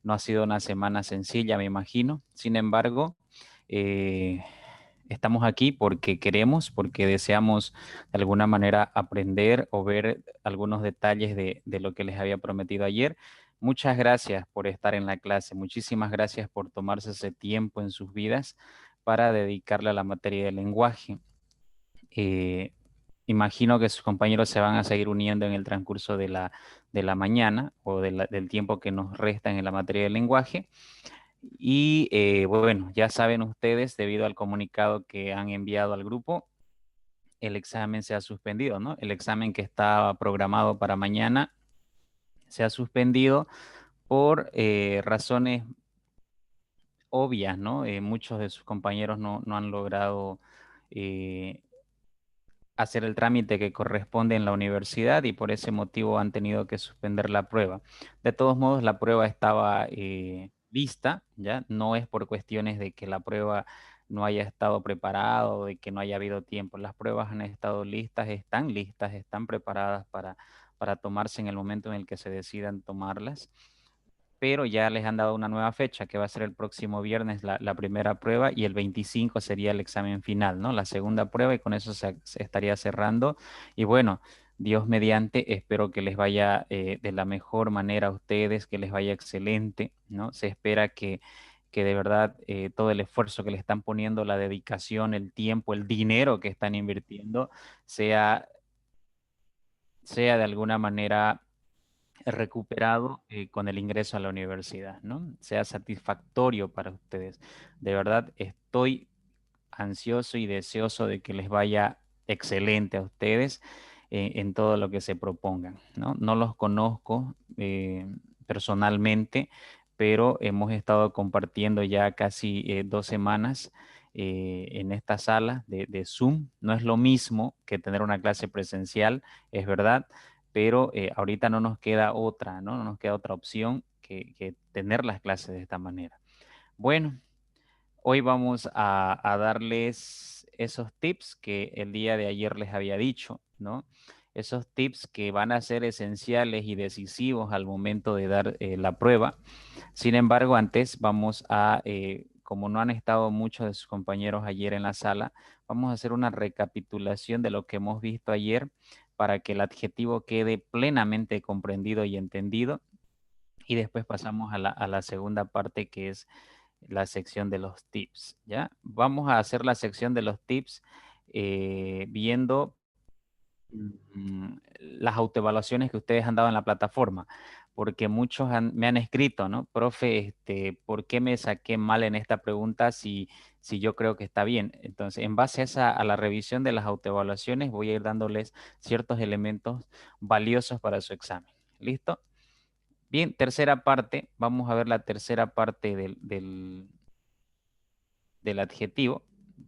No ha sido una semana sencilla, me imagino. Sin embargo, eh, estamos aquí porque queremos, porque deseamos de alguna manera aprender o ver algunos detalles de lo que les había prometido ayer. Muchas gracias por estar en la clase. Muchísimas gracias por tomarse ese tiempo en sus vidas para dedicarle a la materia del lenguaje. Eh, Imagino que sus compañeros se van a seguir uniendo en el transcurso de la mañana o del tiempo que nos resta en la materia del lenguaje. Y bueno, ya saben ustedes, debido al comunicado que han enviado al grupo, el examen se ha suspendido, ¿no? El examen que estaba programado para mañana se ha suspendido por razones obvias, ¿no? Muchos de sus compañeros no han logrado eh, hacer el trámite que corresponde en la universidad y por ese motivo han tenido que suspender la prueba. De todos modos, la prueba estaba lista, ¿ya? No es por cuestiones de que la prueba no haya estado preparada o de que no haya habido tiempo. Las pruebas han estado listas, están preparadas para tomarse en el momento en el que se decidan tomarlas, pero ya les han dado una nueva fecha, que va a ser el próximo viernes la primera prueba y el 25 sería el examen final, ¿no? La segunda prueba y con eso se estaría cerrando. Y bueno, Dios mediante, espero que les vaya de la mejor manera a ustedes, que les vaya excelente, ¿no? Se espera que de verdad todo el esfuerzo que le están poniendo, la dedicación, el tiempo, el dinero que están invirtiendo, sea, sea de alguna manera recuperado con el ingreso a la universidad, ¿no? Sea satisfactorio para ustedes. De verdad, estoy ansioso y deseoso de que les vaya excelente a ustedes en todo lo que se propongan, ¿no? No los conozco personalmente, pero hemos estado compartiendo ya casi 2 semanas en esta sala de Zoom. No es lo mismo que tener una clase presencial, es verdad, pero ahorita no nos queda otra, ¿no? No nos queda otra opción que tener las clases de esta manera. Bueno, hoy vamos a darles esos tips que el día de ayer les había dicho, ¿no? Esos tips que van a ser esenciales y decisivos al momento de dar la prueba. Sin embargo, antes vamos a, como no han estado muchos de sus compañeros ayer en la sala, vamos a hacer una recapitulación de lo que hemos visto ayer para que el adjetivo quede plenamente comprendido y entendido. Y después pasamos a la segunda parte que es la sección de los tips, ¿ya? Vamos a hacer la sección de los tips viendo las autoevaluaciones que ustedes han dado en la plataforma, porque muchos me han escrito, ¿no? Profe, ¿por qué me saqué mal en esta pregunta si yo creo que está bien? Entonces, en base a, a la revisión de las autoevaluaciones, voy a ir dándoles ciertos elementos valiosos para su examen. ¿Listo? Bien, tercera parte, vamos a ver la tercera parte del adjetivo,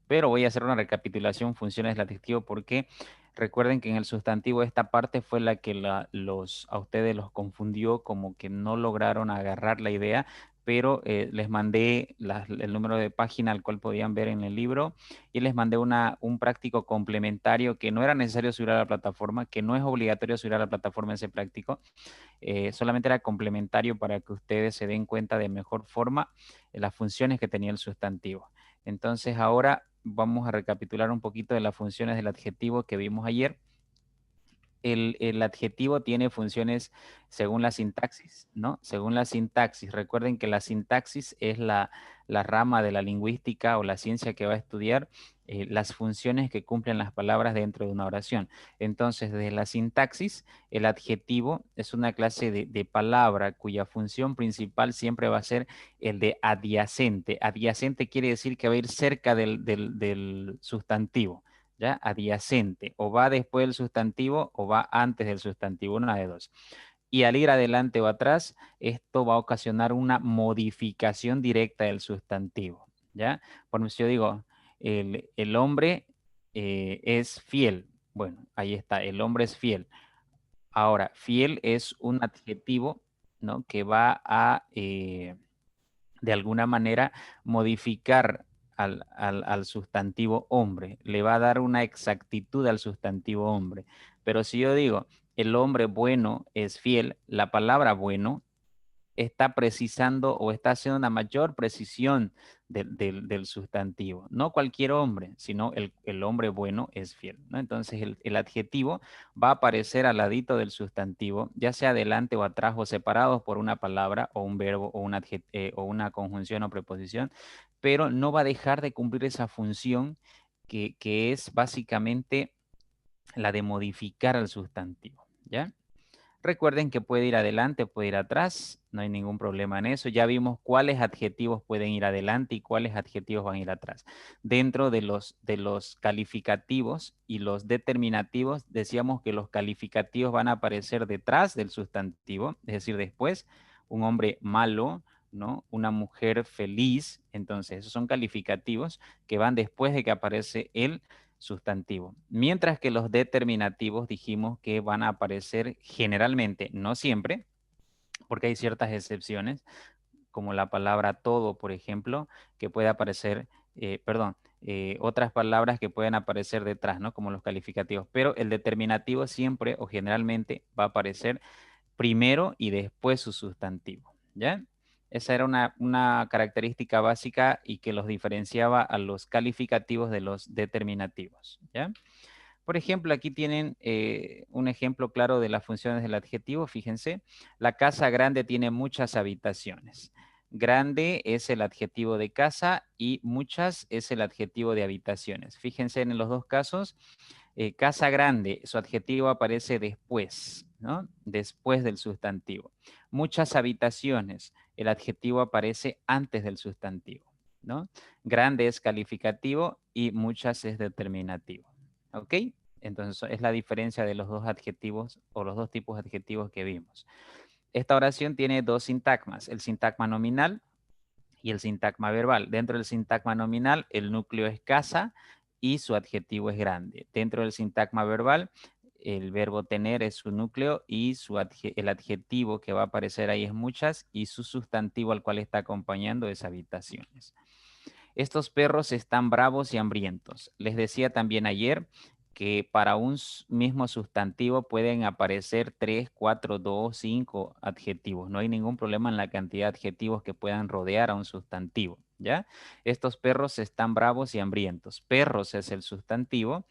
pero voy a hacer una recapitulación funciones del adjetivo porque recuerden que en el sustantivo esta parte fue la que a ustedes los confundió, como que no lograron agarrar la idea, pero les mandé el número de página al cual podían ver en el libro y les mandé un práctico complementario que no era necesario subir a la plataforma, que no es obligatorio subir a la plataforma ese práctico, solamente era complementario para que ustedes se den cuenta de mejor forma las funciones que tenía el sustantivo. Entonces ahora vamos a recapitular un poquito de las funciones del adjetivo que vimos ayer. El adjetivo tiene funciones según la sintaxis, ¿no? Según la sintaxis. Recuerden que la sintaxis es la rama de la lingüística o la ciencia que va a estudiar las funciones que cumplen las palabras dentro de una oración. Entonces, desde la sintaxis, el adjetivo es una clase de palabra cuya función principal siempre va a ser el de adyacente. Adyacente quiere decir que va a ir cerca del sustantivo. ¿Ya? Adyacente, o va después del sustantivo o va antes del sustantivo, una de dos. Y al ir adelante o atrás, esto va a ocasionar una modificación directa del sustantivo, ¿ya? Por ejemplo, si yo digo, el hombre es fiel. Bueno, ahí está, el hombre es fiel. Ahora, fiel es un adjetivo, ¿no? Que va a de alguna manera modificar al sustantivo hombre, le va a dar una exactitud al sustantivo hombre. Pero si yo digo, el hombre bueno es fiel, la palabra bueno está precisando o está haciendo una mayor precisión del sustantivo. No cualquier hombre, sino el hombre bueno es fiel, ¿no? Entonces el adjetivo va a aparecer al ladito del sustantivo, ya sea adelante o atrás o separados por una palabra o un verbo o o una conjunción o preposición, pero no va a dejar de cumplir esa función que es básicamente la de modificar al sustantivo, ¿ya? Recuerden que puede ir adelante, puede ir atrás, no hay ningún problema en eso. Ya vimos cuáles adjetivos pueden ir adelante y cuáles adjetivos van a ir atrás. Dentro de los calificativos y los determinativos, decíamos que los calificativos van a aparecer detrás del sustantivo, es decir, después, un hombre malo, ¿no? Una mujer feliz. Entonces, esos son calificativos que van después de que aparece el sustantivo. Mientras que los determinativos dijimos que van a aparecer generalmente, no siempre, porque hay ciertas excepciones, como la palabra todo, por ejemplo, que puede aparecer, otras palabras que pueden aparecer detrás, ¿no? Como los calificativos, pero el determinativo siempre o generalmente va a aparecer primero y después su sustantivo, ¿ya? Esa era una característica básica y que los diferenciaba a los calificativos de los determinativos, ¿ya? Por ejemplo, aquí tienen un ejemplo claro de las funciones del adjetivo. Fíjense, la casa grande tiene muchas habitaciones. Grande es el adjetivo de casa y muchas es el adjetivo de habitaciones. Fíjense en los dos casos, casa grande, su adjetivo aparece después, ¿no? Después del sustantivo. Muchas habitaciones, el adjetivo aparece antes del sustantivo, ¿no? Grande es calificativo y muchas es determinativo, ¿ok? Entonces es la diferencia de los dos adjetivos o los dos tipos de adjetivos que vimos. Esta oración tiene dos sintagmas, el sintagma nominal y el sintagma verbal. Dentro del sintagma nominal, el núcleo es casa y su adjetivo es grande. Dentro del sintagma verbal, el verbo tener es su núcleo y el adjetivo que va a aparecer ahí es muchas y su sustantivo al cual está acompañando es habitaciones. Estos perros están bravos y hambrientos. Les decía también ayer que para un mismo sustantivo pueden aparecer 3, 4, 2, 5 adjetivos. No hay ningún problema en la cantidad de adjetivos que puedan rodear a un sustantivo, ¿ya? Estos perros están bravos y hambrientos. Perros es el sustantivo.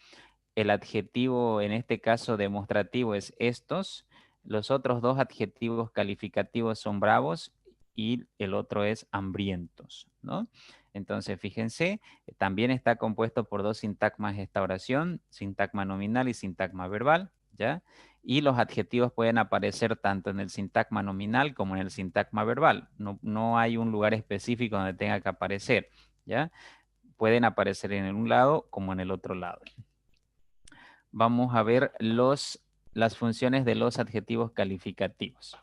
El adjetivo, en este caso demostrativo, es estos. Los otros dos adjetivos calificativos son bravos y el otro es hambrientos, ¿no? Entonces, fíjense, también está compuesto por dos sintagmas esta oración, sintagma nominal y sintagma verbal, ¿ya? Y los adjetivos pueden aparecer tanto en el sintagma nominal como en el sintagma verbal. No hay un lugar específico donde tenga que aparecer, ¿ya? Pueden aparecer en un lado como en el otro lado. Vamos a ver las funciones de los adjetivos calificativos.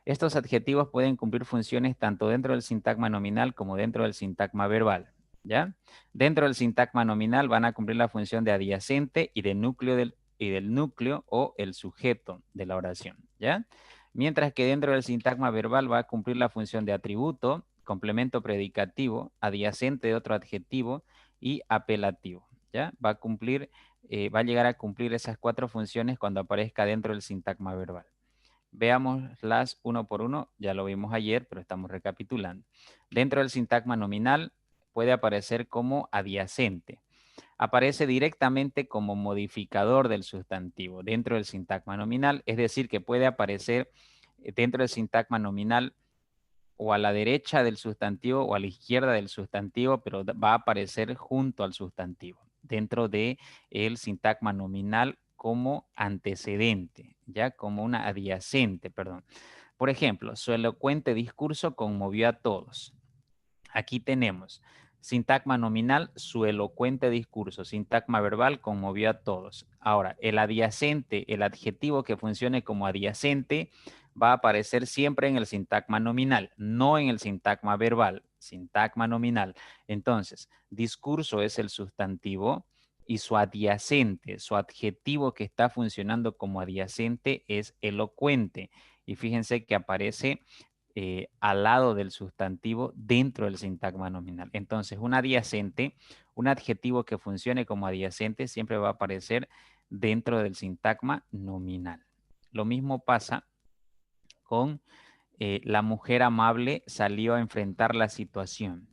Estos adjetivos pueden cumplir funciones tanto dentro del sintagma nominal como dentro del sintagma verbal, ¿ya? Dentro del sintagma nominal van a cumplir la función de adyacente y del núcleo o el sujeto de la oración, ¿ya? Mientras que dentro del sintagma verbal va a cumplir la función de atributo, complemento predicativo, adyacente de otro adjetivo y apelativo, ¿ya? Va a llegar a cumplir esas cuatro funciones cuando aparezca dentro del sintagma verbal. Veámoslas uno por uno, ya lo vimos ayer, pero estamos recapitulando. Dentro del sintagma nominal puede aparecer como adyacente. Aparece directamente como modificador del sustantivo dentro del sintagma nominal, es decir, que puede aparecer dentro del sintagma nominal o a la derecha del sustantivo o a la izquierda del sustantivo, pero va a aparecer junto al sustantivo, dentro de el sintagma nominal como antecedente, ya como una adyacente, perdón. Por ejemplo, su elocuente discurso conmovió a todos. Aquí tenemos sintagma nominal, su elocuente discurso. Sintagma verbal, conmovió a todos. Ahora, el adyacente, el adjetivo que funcione como adyacente, va a aparecer siempre en el sintagma nominal, no en el sintagma verbal. Sintagma nominal. Entonces, discurso es el sustantivo y su adyacente, su adjetivo que está funcionando como adyacente es elocuente. Y fíjense que aparece al lado del sustantivo dentro del sintagma nominal. Entonces, un adyacente, un adjetivo que funcione como adyacente siempre va a aparecer dentro del sintagma nominal. Lo mismo pasa con La mujer amable salió a enfrentar la situación.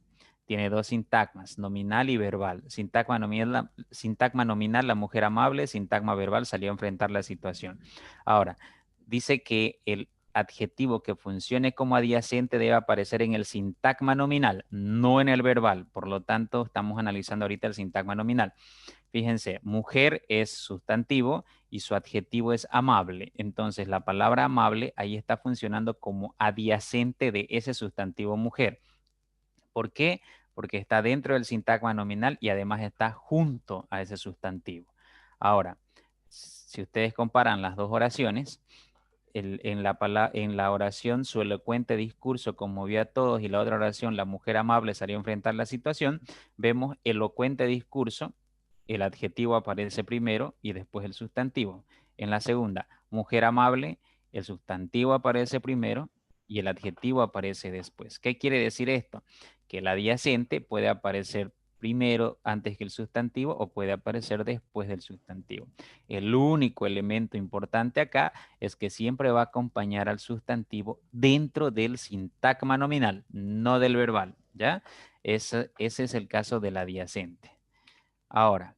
Tiene dos sintagmas, nominal y verbal. Sintagma nominal, la mujer amable. Sintagma verbal, salió a enfrentar la situación. Ahora, dice que el adjetivo que funcione como adyacente debe aparecer en el sintagma nominal, no en el verbal. Por lo tanto, estamos analizando ahorita el sintagma nominal. Fíjense, mujer es sustantivo y su adjetivo es amable. Entonces, la palabra amable ahí está funcionando como adyacente de ese sustantivo mujer. ¿Por qué? Porque está dentro del sintagma nominal y además está junto a ese sustantivo. Ahora, si ustedes comparan las dos oraciones, en la oración su elocuente discurso conmovió a todos y la otra oración, la mujer amable salió a enfrentar la situación, vemos elocuente discurso, el adjetivo aparece primero y después el sustantivo. En la segunda, mujer amable, el sustantivo aparece primero y el adjetivo aparece después. ¿Qué quiere decir esto? Que el adyacente puede aparecer primero antes que el sustantivo o puede aparecer después del sustantivo. El único elemento importante acá es que siempre va a acompañar al sustantivo dentro del sintagma nominal, no del verbal, ¿ya? Ese es el caso del adyacente. Ahora,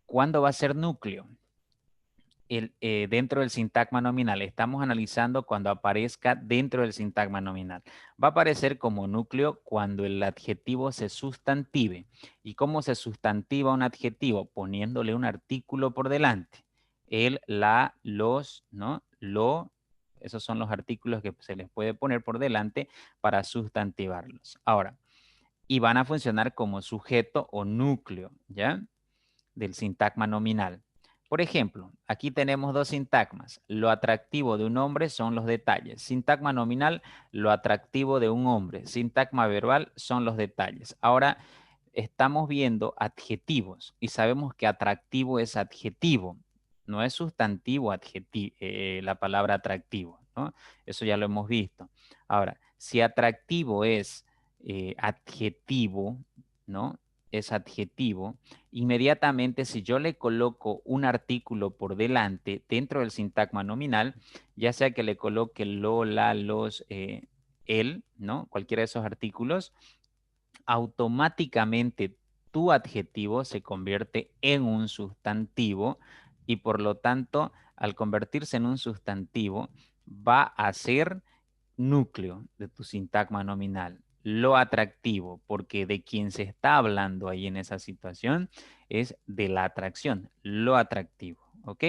¿cuándo va a ser núcleo? Dentro del sintagma nominal. Estamos analizando cuando aparezca dentro del sintagma nominal. Va a aparecer como núcleo cuando el adjetivo se sustantive. ¿Y cómo se sustantiva un adjetivo? Poniéndole un artículo por delante. El, la, los, ¿no? Lo, esos son los artículos que se les puede poner por delante para sustantivarlos. Ahora, y van a funcionar como sujeto o núcleo, ¿ya? Del sintagma nominal. Por ejemplo, aquí tenemos dos sintagmas. Lo atractivo de un hombre son los detalles. Sintagma nominal, lo atractivo de un hombre. Sintagma verbal son los detalles. Ahora estamos viendo adjetivos y sabemos que atractivo es adjetivo. No es sustantivo adjetivo, la palabra atractivo, ¿no? Eso ya lo hemos visto. Ahora, si atractivo es adjetivo, ¿no? Es adjetivo, inmediatamente si yo le coloco un artículo por delante dentro del sintagma nominal, ya sea que le coloque lo, la, los, el, ¿no? Cualquiera de esos artículos, automáticamente tu adjetivo se convierte en un sustantivo y por lo tanto, al convertirse en un sustantivo, va a ser núcleo de tu sintagma nominal. Lo atractivo, porque de quien se está hablando ahí en esa situación es de la atracción, lo atractivo, ¿ok?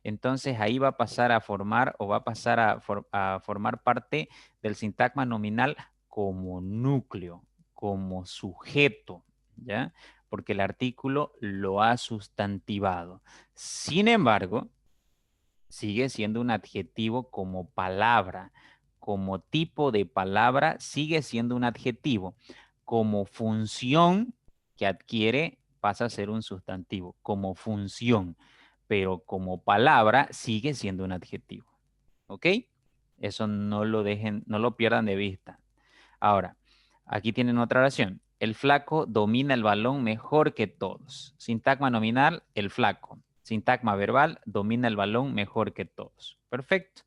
Entonces ahí va a pasar a formar o va a pasar a formar parte del sintagma nominal como núcleo, como sujeto, ¿ya? Porque el artículo lo ha sustantivado. Sin embargo, sigue siendo un adjetivo como palabra, como tipo de palabra, sigue siendo un adjetivo. Como función que adquiere, pasa a ser un sustantivo, como función, pero como palabra sigue siendo un adjetivo. ¿Ok? Eso no lo dejen, no lo pierdan de vista. Ahora, aquí tienen otra oración. El flaco domina el balón mejor que todos. Sintagma nominal, el flaco. Sintagma verbal, domina el balón mejor que todos. Perfecto.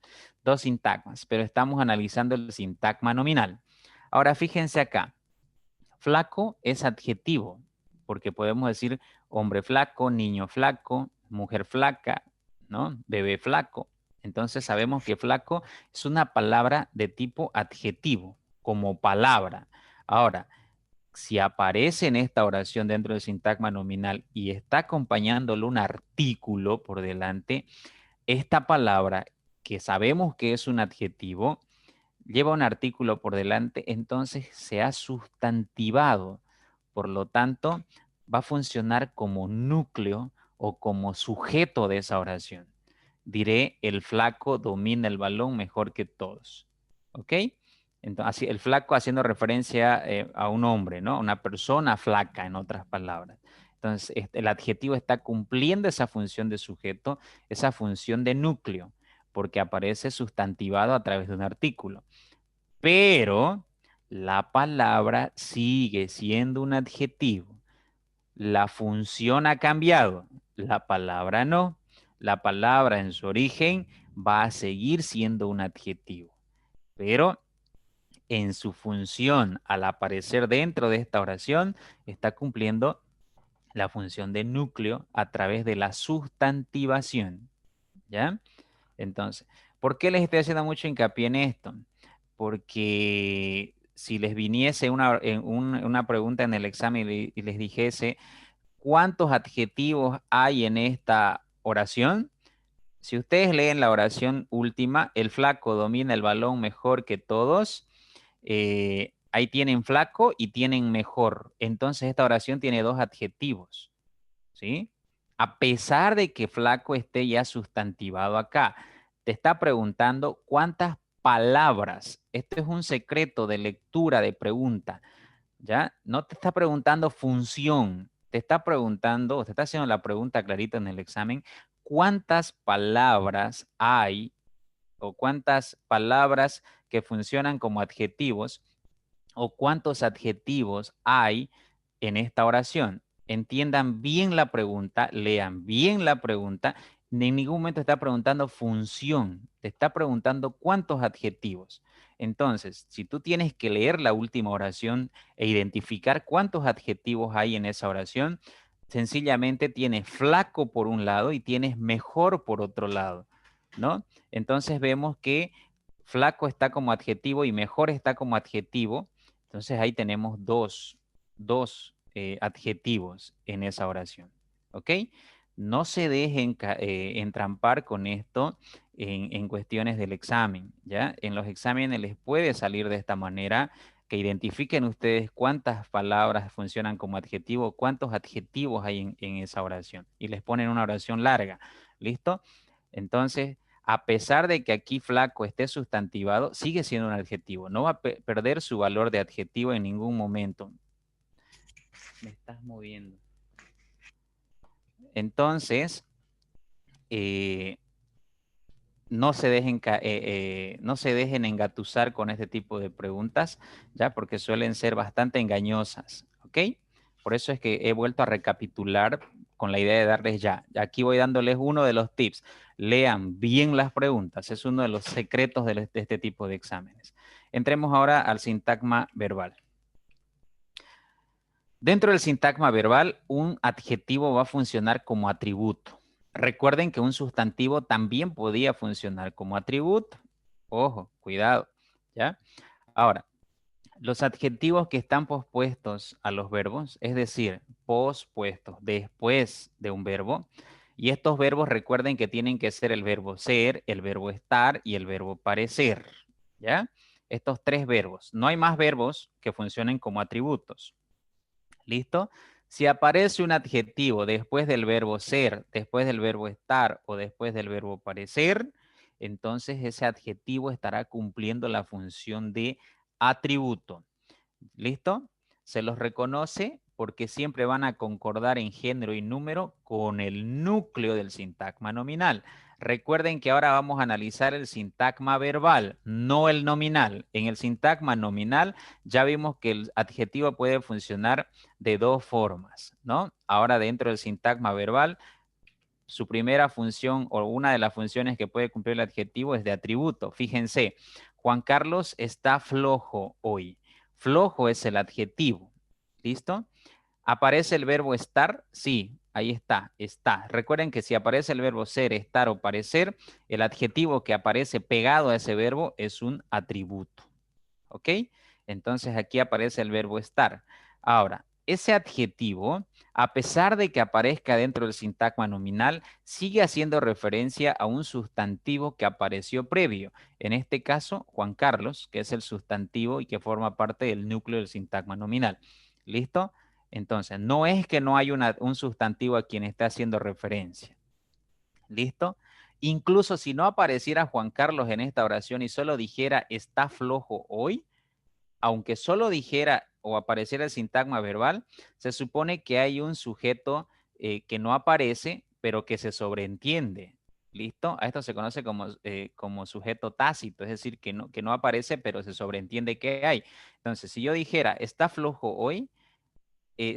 Dos sintagmas, pero estamos analizando el sintagma nominal. Ahora fíjense acá. Flaco es adjetivo, porque podemos decir hombre flaco, niño flaco, mujer flaca, ¿no? Bebé flaco. Entonces sabemos que flaco es una palabra de tipo adjetivo, como palabra. Ahora, si aparece en esta oración dentro del sintagma nominal y está acompañándolo un artículo por delante, esta palabra que sabemos que es un adjetivo, lleva un artículo por delante, entonces se ha sustantivado. Por lo tanto, va a funcionar como núcleo o como sujeto de esa oración. Diré, el flaco domina el balón mejor que todos. ¿Ok? Entonces, el flaco haciendo referencia a un hombre, ¿no? Una persona flaca, en otras palabras. Entonces, el adjetivo está cumpliendo esa función de sujeto, esa función de núcleo, porque aparece sustantivado a través de un artículo. Pero la palabra sigue siendo un adjetivo. La función ha cambiado, la palabra no. La palabra en su origen va a seguir siendo un adjetivo. Pero en su función al aparecer dentro de esta oración, está cumpliendo la función de núcleo a través de la sustantivación, ¿ya? Entonces, ¿por qué les estoy haciendo mucho hincapié en esto? Porque si les viniese una pregunta en el examen y les dijese, ¿cuántos adjetivos hay en esta oración? Si ustedes leen la oración última, el flaco domina el balón mejor que todos, ahí tienen flaco y tienen mejor. Entonces esta oración tiene dos adjetivos, ¿sí? A pesar de que flaco esté ya sustantivado acá, te está preguntando cuántas palabras. Esto es un secreto de lectura de pregunta, ¿ya? No te está preguntando función, te está preguntando, te está haciendo la pregunta clarita en el examen, ¿cuántas palabras hay o cuántas palabras que funcionan como adjetivos o cuántos adjetivos hay en esta oración? Entiendan bien la pregunta, lean bien la pregunta. En ningún momento está preguntando función, te está preguntando cuántos adjetivos. Entonces, si tú tienes que leer la última oración e identificar cuántos adjetivos hay en esa oración, sencillamente tienes flaco por un lado y tienes mejor por otro lado, ¿no? Entonces vemos que flaco está como adjetivo y mejor está como adjetivo. Entonces ahí tenemos dos adjetivos en esa oración. ¿Ok? No se dejen entrampar con esto en cuestiones del examen. ¿Ya? En los exámenes les puede salir de esta manera, que identifiquen ustedes cuántas palabras funcionan como adjetivo, cuántos adjetivos hay en esa oración. Y les ponen una oración larga. ¿Listo? Entonces, a pesar de que aquí flaco esté sustantivado, sigue siendo un adjetivo. No va a perder su valor de adjetivo en ningún momento. Me estás moviendo. Entonces, eh, no se dejen engatusar con este tipo de preguntas, ya, porque suelen ser bastante engañosas, ¿ok? Por eso es que he vuelto a recapitular con la idea de darles ya. Aquí voy dándoles uno de los tips. Lean bien las preguntas. Es uno de los secretos de este tipo de exámenes. Entremos ahora al sintagma verbal. Dentro del sintagma verbal, un adjetivo va a funcionar como atributo. Recuerden que un sustantivo también podía funcionar como atributo. Ojo, cuidado, ¿ya? Ahora, los adjetivos que están pospuestos a los verbos, es decir, pospuestos después de un verbo, y estos verbos recuerden que tienen que ser el verbo ser, el verbo estar y el verbo parecer, ¿ya? Estos tres verbos. No hay más verbos que funcionen como atributos. ¿Listo? Si aparece un adjetivo después del verbo ser, después del verbo estar o después del verbo parecer, entonces ese adjetivo estará cumpliendo la función de atributo. ¿Listo? Se los reconoce porque siempre van a concordar en género y número con el núcleo del sintagma nominal. Recuerden que ahora vamos a analizar el sintagma verbal, no el nominal. En el sintagma nominal ya vimos que el adjetivo puede funcionar de dos formas, ¿no? Ahora dentro del sintagma verbal, su primera función o una de las funciones que puede cumplir el adjetivo es de atributo. Fíjense, Juan Carlos está flojo hoy. Flojo es el adjetivo. ¿Listo? ¿Aparece el verbo estar? Sí, ahí está, está. Recuerden que si aparece el verbo ser, estar o parecer, el adjetivo que aparece pegado a ese verbo es un atributo. ¿Ok? Entonces aquí aparece el verbo estar. Ahora, ese adjetivo, a pesar de que aparezca dentro del sintagma nominal, sigue haciendo referencia a un sustantivo que apareció previo. En este caso, Juan Carlos, que es el sustantivo y que forma parte del núcleo del sintagma nominal. ¿Listo? Entonces, no es que no hay un sustantivo a quien está haciendo referencia. ¿Listo? Incluso si no apareciera Juan Carlos en esta oración y solo dijera está flojo hoy, aunque solo dijera o apareciera el sintagma verbal, se supone que hay un sujeto que no aparece, pero que se sobreentiende. ¿Listo? A esto se conoce como sujeto tácito, es decir, que no aparece, pero se sobreentiende que hay. Entonces, si yo dijera, está flojo hoy,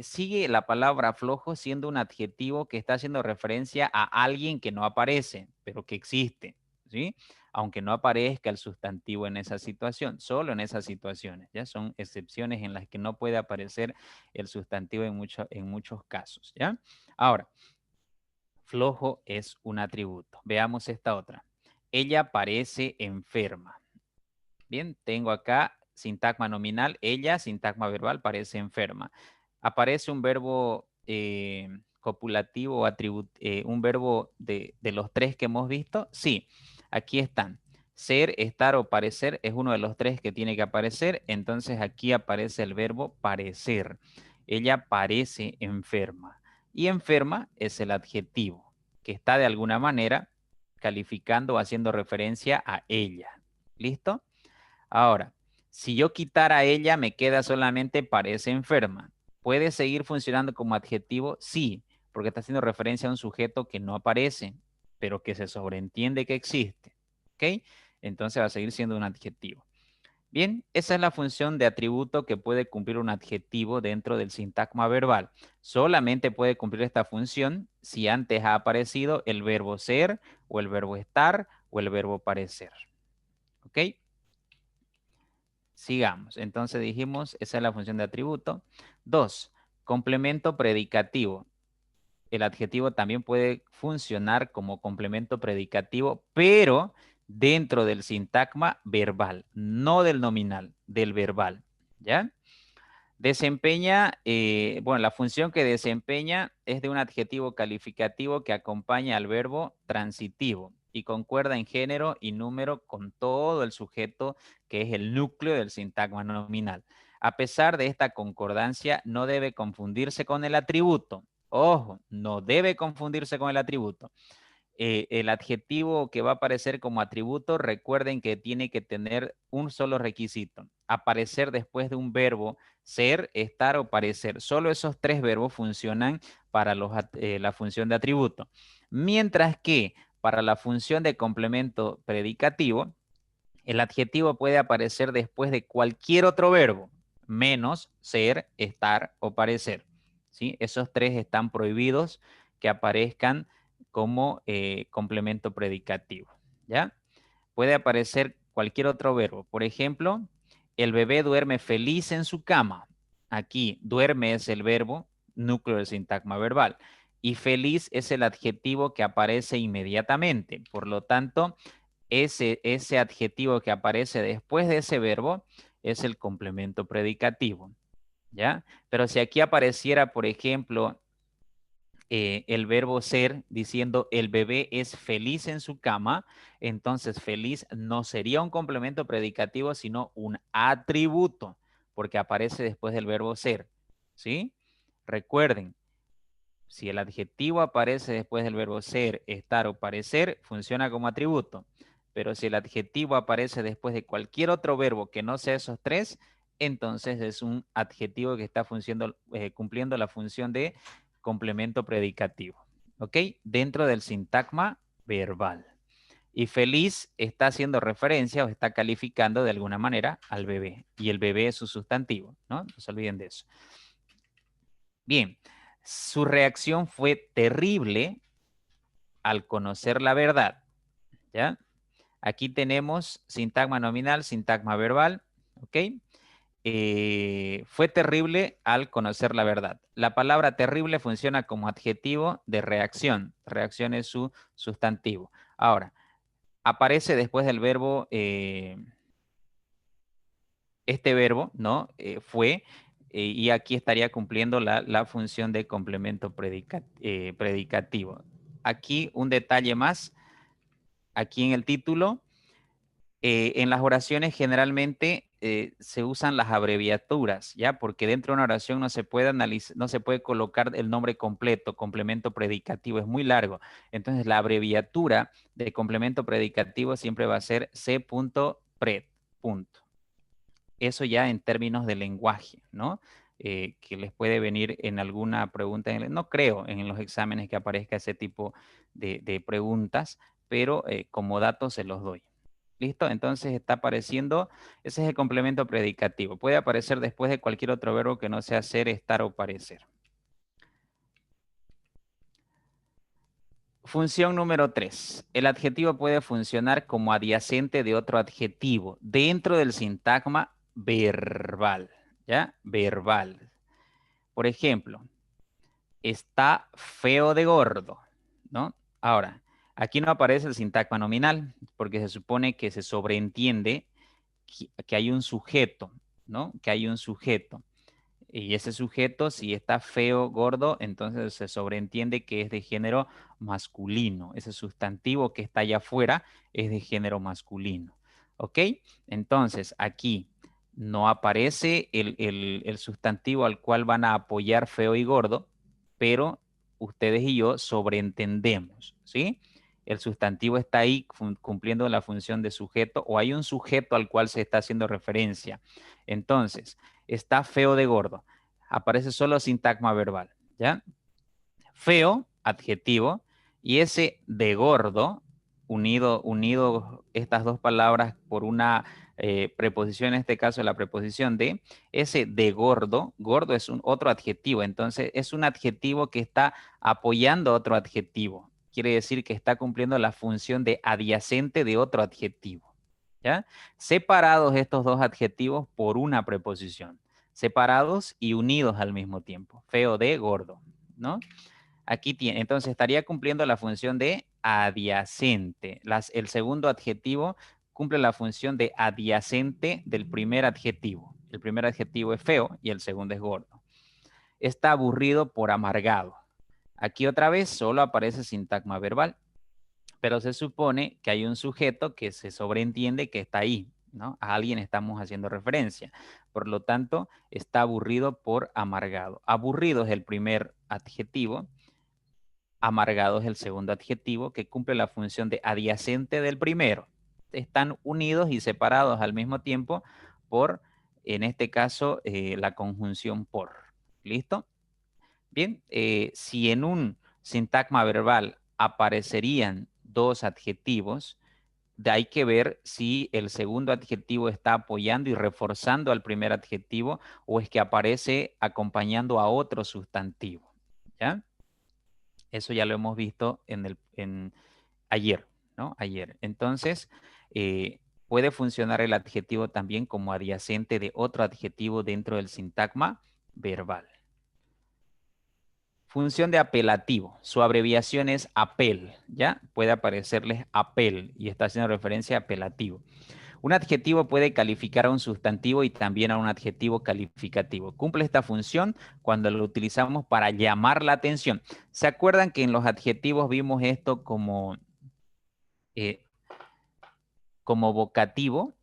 sigue la palabra flojo siendo un adjetivo que está haciendo referencia a alguien que no aparece, pero que existe. ¿sí? Aunque no aparezca el sustantivo en esa situación, solo en esas situaciones, ¿ya? Son excepciones en las que no puede aparecer el sustantivo en muchos casos, ¿ya? Ahora, flojo es un atributo. Veamos esta otra. Ella parece enferma. Bien, tengo acá sintagma nominal, ella, sintagma verbal, parece enferma. Aparece un verbo copulativo o un verbo de los tres que hemos visto. Sí, aquí están. Ser, estar o parecer es uno de los tres que tiene que aparecer. Entonces aquí aparece el verbo parecer. Ella parece enferma. Y enferma es el adjetivo que está de alguna manera calificando o haciendo referencia a ella. ¿Listo? Ahora, si yo quitara a ella, me queda solamente parece enferma. ¿Puede seguir funcionando como adjetivo? Sí, porque está haciendo referencia a un sujeto que no aparece, pero que se sobreentiende que existe. ¿Ok? Entonces va a seguir siendo un adjetivo. Bien, esa es la función de atributo que puede cumplir un adjetivo dentro del sintagma verbal. Solamente puede cumplir esta función si antes ha aparecido el verbo ser o el verbo estar o el verbo parecer. ¿Ok? Sigamos. Entonces dijimos, esa es la función de atributo. 2, complemento predicativo. El adjetivo también puede funcionar como complemento predicativo, pero dentro del sintagma verbal, no del nominal, del verbal. ¿Ya? Desempeña, bueno, la función que desempeña es de un adjetivo calificativo que acompaña al verbo transitivo y concuerda en género y número con todo el sujeto que es el núcleo del sintagma nominal. A pesar de esta concordancia, no debe confundirse con el atributo. Ojo, no debe confundirse con el atributo. El adjetivo que va a aparecer como atributo, recuerden que tiene que tener un solo requisito, aparecer después de un verbo, ser, estar o parecer. Solo esos tres verbos funcionan para la función de atributo. Mientras que para la función de complemento predicativo, el adjetivo puede aparecer después de cualquier otro verbo, menos ser, estar o parecer. ¿Sí? Esos tres están prohibidos que aparezcan como complemento predicativo. ¿Ya? Puede aparecer cualquier otro verbo. Por ejemplo, el bebé duerme feliz en su cama. Aquí, duerme es el verbo, núcleo del sintagma verbal. Y feliz es el adjetivo que aparece inmediatamente. Por lo tanto, ese adjetivo que aparece después de ese verbo es el complemento predicativo, ¿ya? Pero si aquí apareciera, por ejemplo, el verbo ser diciendo el bebé es feliz en su cama, entonces feliz no sería un complemento predicativo, sino un atributo, porque aparece después del verbo ser, ¿sí? Recuerden, si el adjetivo aparece después del verbo ser, estar o parecer, funciona como atributo. Pero si el adjetivo aparece después de cualquier otro verbo que no sea esos tres, entonces es un adjetivo que está cumpliendo la función de complemento predicativo. ¿Ok? Dentro del sintagma verbal. Y feliz está haciendo referencia o está calificando de alguna manera al bebé. Y el bebé es su sustantivo, ¿no? No se olviden de eso. Bien, su reacción fue terrible al conocer la verdad, ¿ya? Aquí tenemos sintagma nominal, sintagma verbal, ¿ok? Fue terrible al conocer la verdad. La palabra terrible funciona como adjetivo de reacción. Reacción es su sustantivo. Ahora, aparece después del verbo, este verbo, ¿no? Fue, y aquí estaría cumpliendo la función de complemento predicativo. Aquí un detalle más, aquí en el título, en las oraciones generalmente se usan las abreviaturas, ¿ya? Porque dentro de una oración no se puede no se puede colocar el nombre completo, complemento predicativo, es muy largo. Entonces la abreviatura de complemento predicativo siempre va a ser c.pred, punto. Eso ya en términos de lenguaje, ¿no? Que les puede venir en alguna pregunta. No creo en los exámenes que aparezca ese tipo de preguntas, pero como datos se los doy. ¿Listo? Entonces está apareciendo, ese es el complemento predicativo. Puede aparecer después de cualquier otro verbo que no sea ser, estar o parecer. Función número 3. El adjetivo puede funcionar como adyacente de otro adjetivo dentro del sintagma verbal, ¿ya? Verbal. Por ejemplo, está feo de gordo, ¿no? Ahora, aquí no aparece el sintagma nominal porque se supone que se sobreentiende que hay un sujeto, ¿no? Que hay un sujeto. Y ese sujeto, si está feo, gordo, entonces se sobreentiende que es de género masculino. Ese sustantivo que está allá afuera es de género masculino. ¿Ok? Entonces, aquí no aparece el sustantivo al cual van a apoyar feo y gordo, pero ustedes y yo sobreentendemos, ¿sí? El sustantivo está ahí cumpliendo la función de sujeto o hay un sujeto al cual se está haciendo referencia. Entonces, está feo de gordo. Aparece solo sintagma verbal, ¿ya? Feo, adjetivo, y ese de gordo, unido estas dos palabras por una preposición, en este caso la preposición de, ese de gordo, gordo es otro adjetivo, entonces es un adjetivo que está apoyando otro adjetivo. Quiere decir que está cumpliendo la función de adyacente de otro adjetivo, ¿ya? Separados estos dos adjetivos por una preposición, separados y unidos al mismo tiempo, feo de gordo, ¿no? Aquí tiene, entonces estaría cumpliendo la función de adyacente. El segundo adjetivo cumple la función de adyacente del primer adjetivo. El primer adjetivo es feo y el segundo es gordo. Está aburrido por amargado. Aquí otra vez solo aparece sintagma verbal, pero se supone que hay un sujeto que se sobreentiende que está ahí, ¿no? A alguien estamos haciendo referencia. Por lo tanto, está aburrido por amargado. Aburrido es el primer adjetivo. Amargado es el segundo adjetivo que cumple la función de adyacente del primero. Están unidos y separados al mismo tiempo por, en este caso, la conjunción por. ¿Listo? Bien, si en un sintagma verbal aparecerían dos adjetivos, hay que ver si el segundo adjetivo está apoyando y reforzando al primer adjetivo o es que aparece acompañando a otro sustantivo. ¿Ya? Eso ya lo hemos visto en ayer, ¿no? Ayer. Entonces, puede funcionar el adjetivo también como adyacente de otro adjetivo dentro del sintagma verbal. Función de apelativo. Su abreviación es apel, ¿ya? Puede aparecerles apel y está haciendo referencia a apelativo. Un adjetivo puede calificar a un sustantivo y también a un adjetivo calificativo. Cumple esta función cuando lo utilizamos para llamar la atención. ¿Se acuerdan que en los adjetivos vimos esto eh, como vocativo,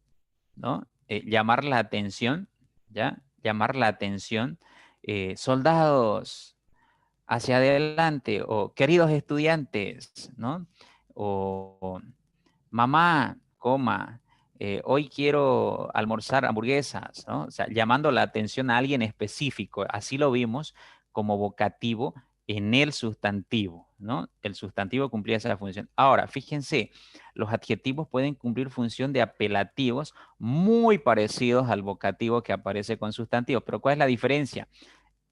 ¿no? Llamar la atención, ¿ya? Llamar la atención. Soldados, hacia adelante, o queridos estudiantes, ¿no? O mamá, coma, hoy quiero almorzar hamburguesas, ¿no? O sea, llamando la atención a alguien específico. Así lo vimos como vocativo en el sustantivo, ¿no? El sustantivo cumplía esa función. Ahora, fíjense, los adjetivos pueden cumplir función de apelativos muy parecidos al vocativo que aparece con sustantivos. Pero ¿cuál es la diferencia?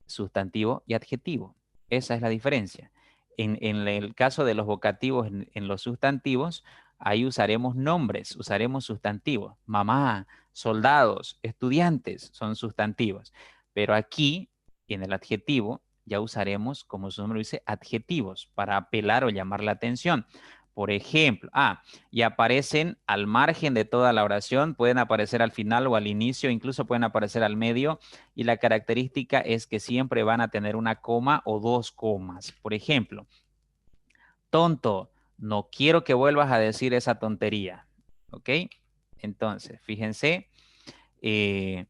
Sustantivo y adjetivo. Esa es la diferencia. En el caso de los vocativos en los sustantivos, ahí usaremos nombres, usaremos sustantivos. Mamá, soldados, estudiantes son sustantivos. Pero aquí, en el adjetivo, ya usaremos, como su nombre dice, adjetivos para apelar o llamar la atención. Por ejemplo, y aparecen al margen de toda la oración, pueden aparecer al final o al inicio, incluso pueden aparecer al medio, y la característica es que siempre van a tener una coma o dos comas. Por ejemplo, tonto, no quiero que vuelvas a decir esa tontería. ¿Ok? Entonces, fíjense, eh,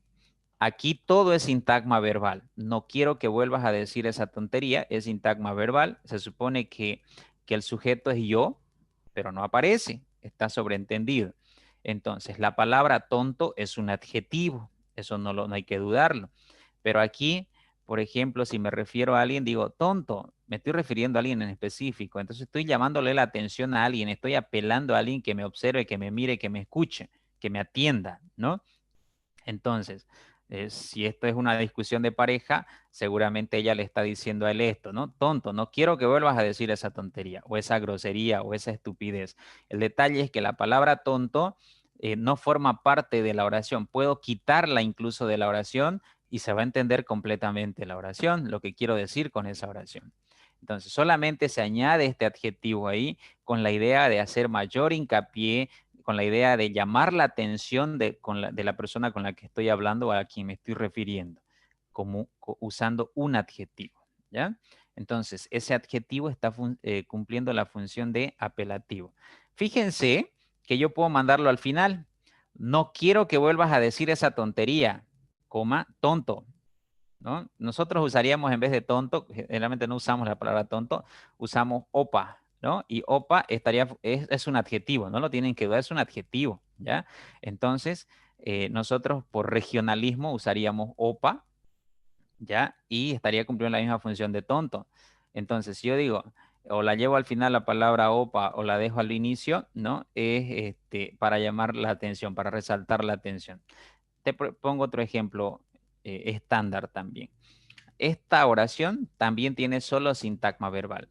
aquí todo es sintagma verbal. No quiero que vuelvas a decir esa tontería, es sintagma verbal. Se supone que el sujeto es yo, pero no aparece, está sobreentendido. Entonces, la palabra tonto es un adjetivo, eso no hay que dudarlo. Pero aquí, por ejemplo, si me refiero a alguien, digo tonto, me estoy refiriendo a alguien en específico. Entonces, estoy llamándole la atención a alguien, estoy apelando a alguien que me observe, que me mire, que me escuche, que me atienda, ¿no? Entonces, Si esto es una discusión de pareja, seguramente ella le está diciendo a él esto, ¿no? Tonto, no quiero que vuelvas a decir esa tontería, o esa grosería, o esa estupidez. El detalle es que la palabra tonto no forma parte de la oración. Puedo quitarla incluso de la oración y se va a entender completamente la oración, lo que quiero decir con esa oración. Entonces, solamente se añade este adjetivo ahí con la idea de hacer mayor hincapié, con la idea de llamar la atención de la persona con la que estoy hablando o a quien me estoy refiriendo, como usando un adjetivo, ¿ya? Entonces, ese adjetivo está cumpliendo la función de apelativo. Fíjense que yo puedo mandarlo al final. No quiero que vuelvas a decir esa tontería, coma, tonto, ¿no? Nosotros usaríamos en vez de tonto, generalmente no usamos la palabra tonto, usamos opa, ¿no? Y opa es un adjetivo, no lo tienen que dudar, es un adjetivo, ¿ya? Entonces, nosotros por regionalismo usaríamos opa, ¿ya? Y estaría cumpliendo la misma función de tonto. Entonces, si yo digo, o la llevo al final la palabra opa o la dejo al inicio, ¿no? Es para llamar la atención, para resaltar la atención. Te pongo otro ejemplo estándar también. Esta oración también tiene solo sintagma verbal.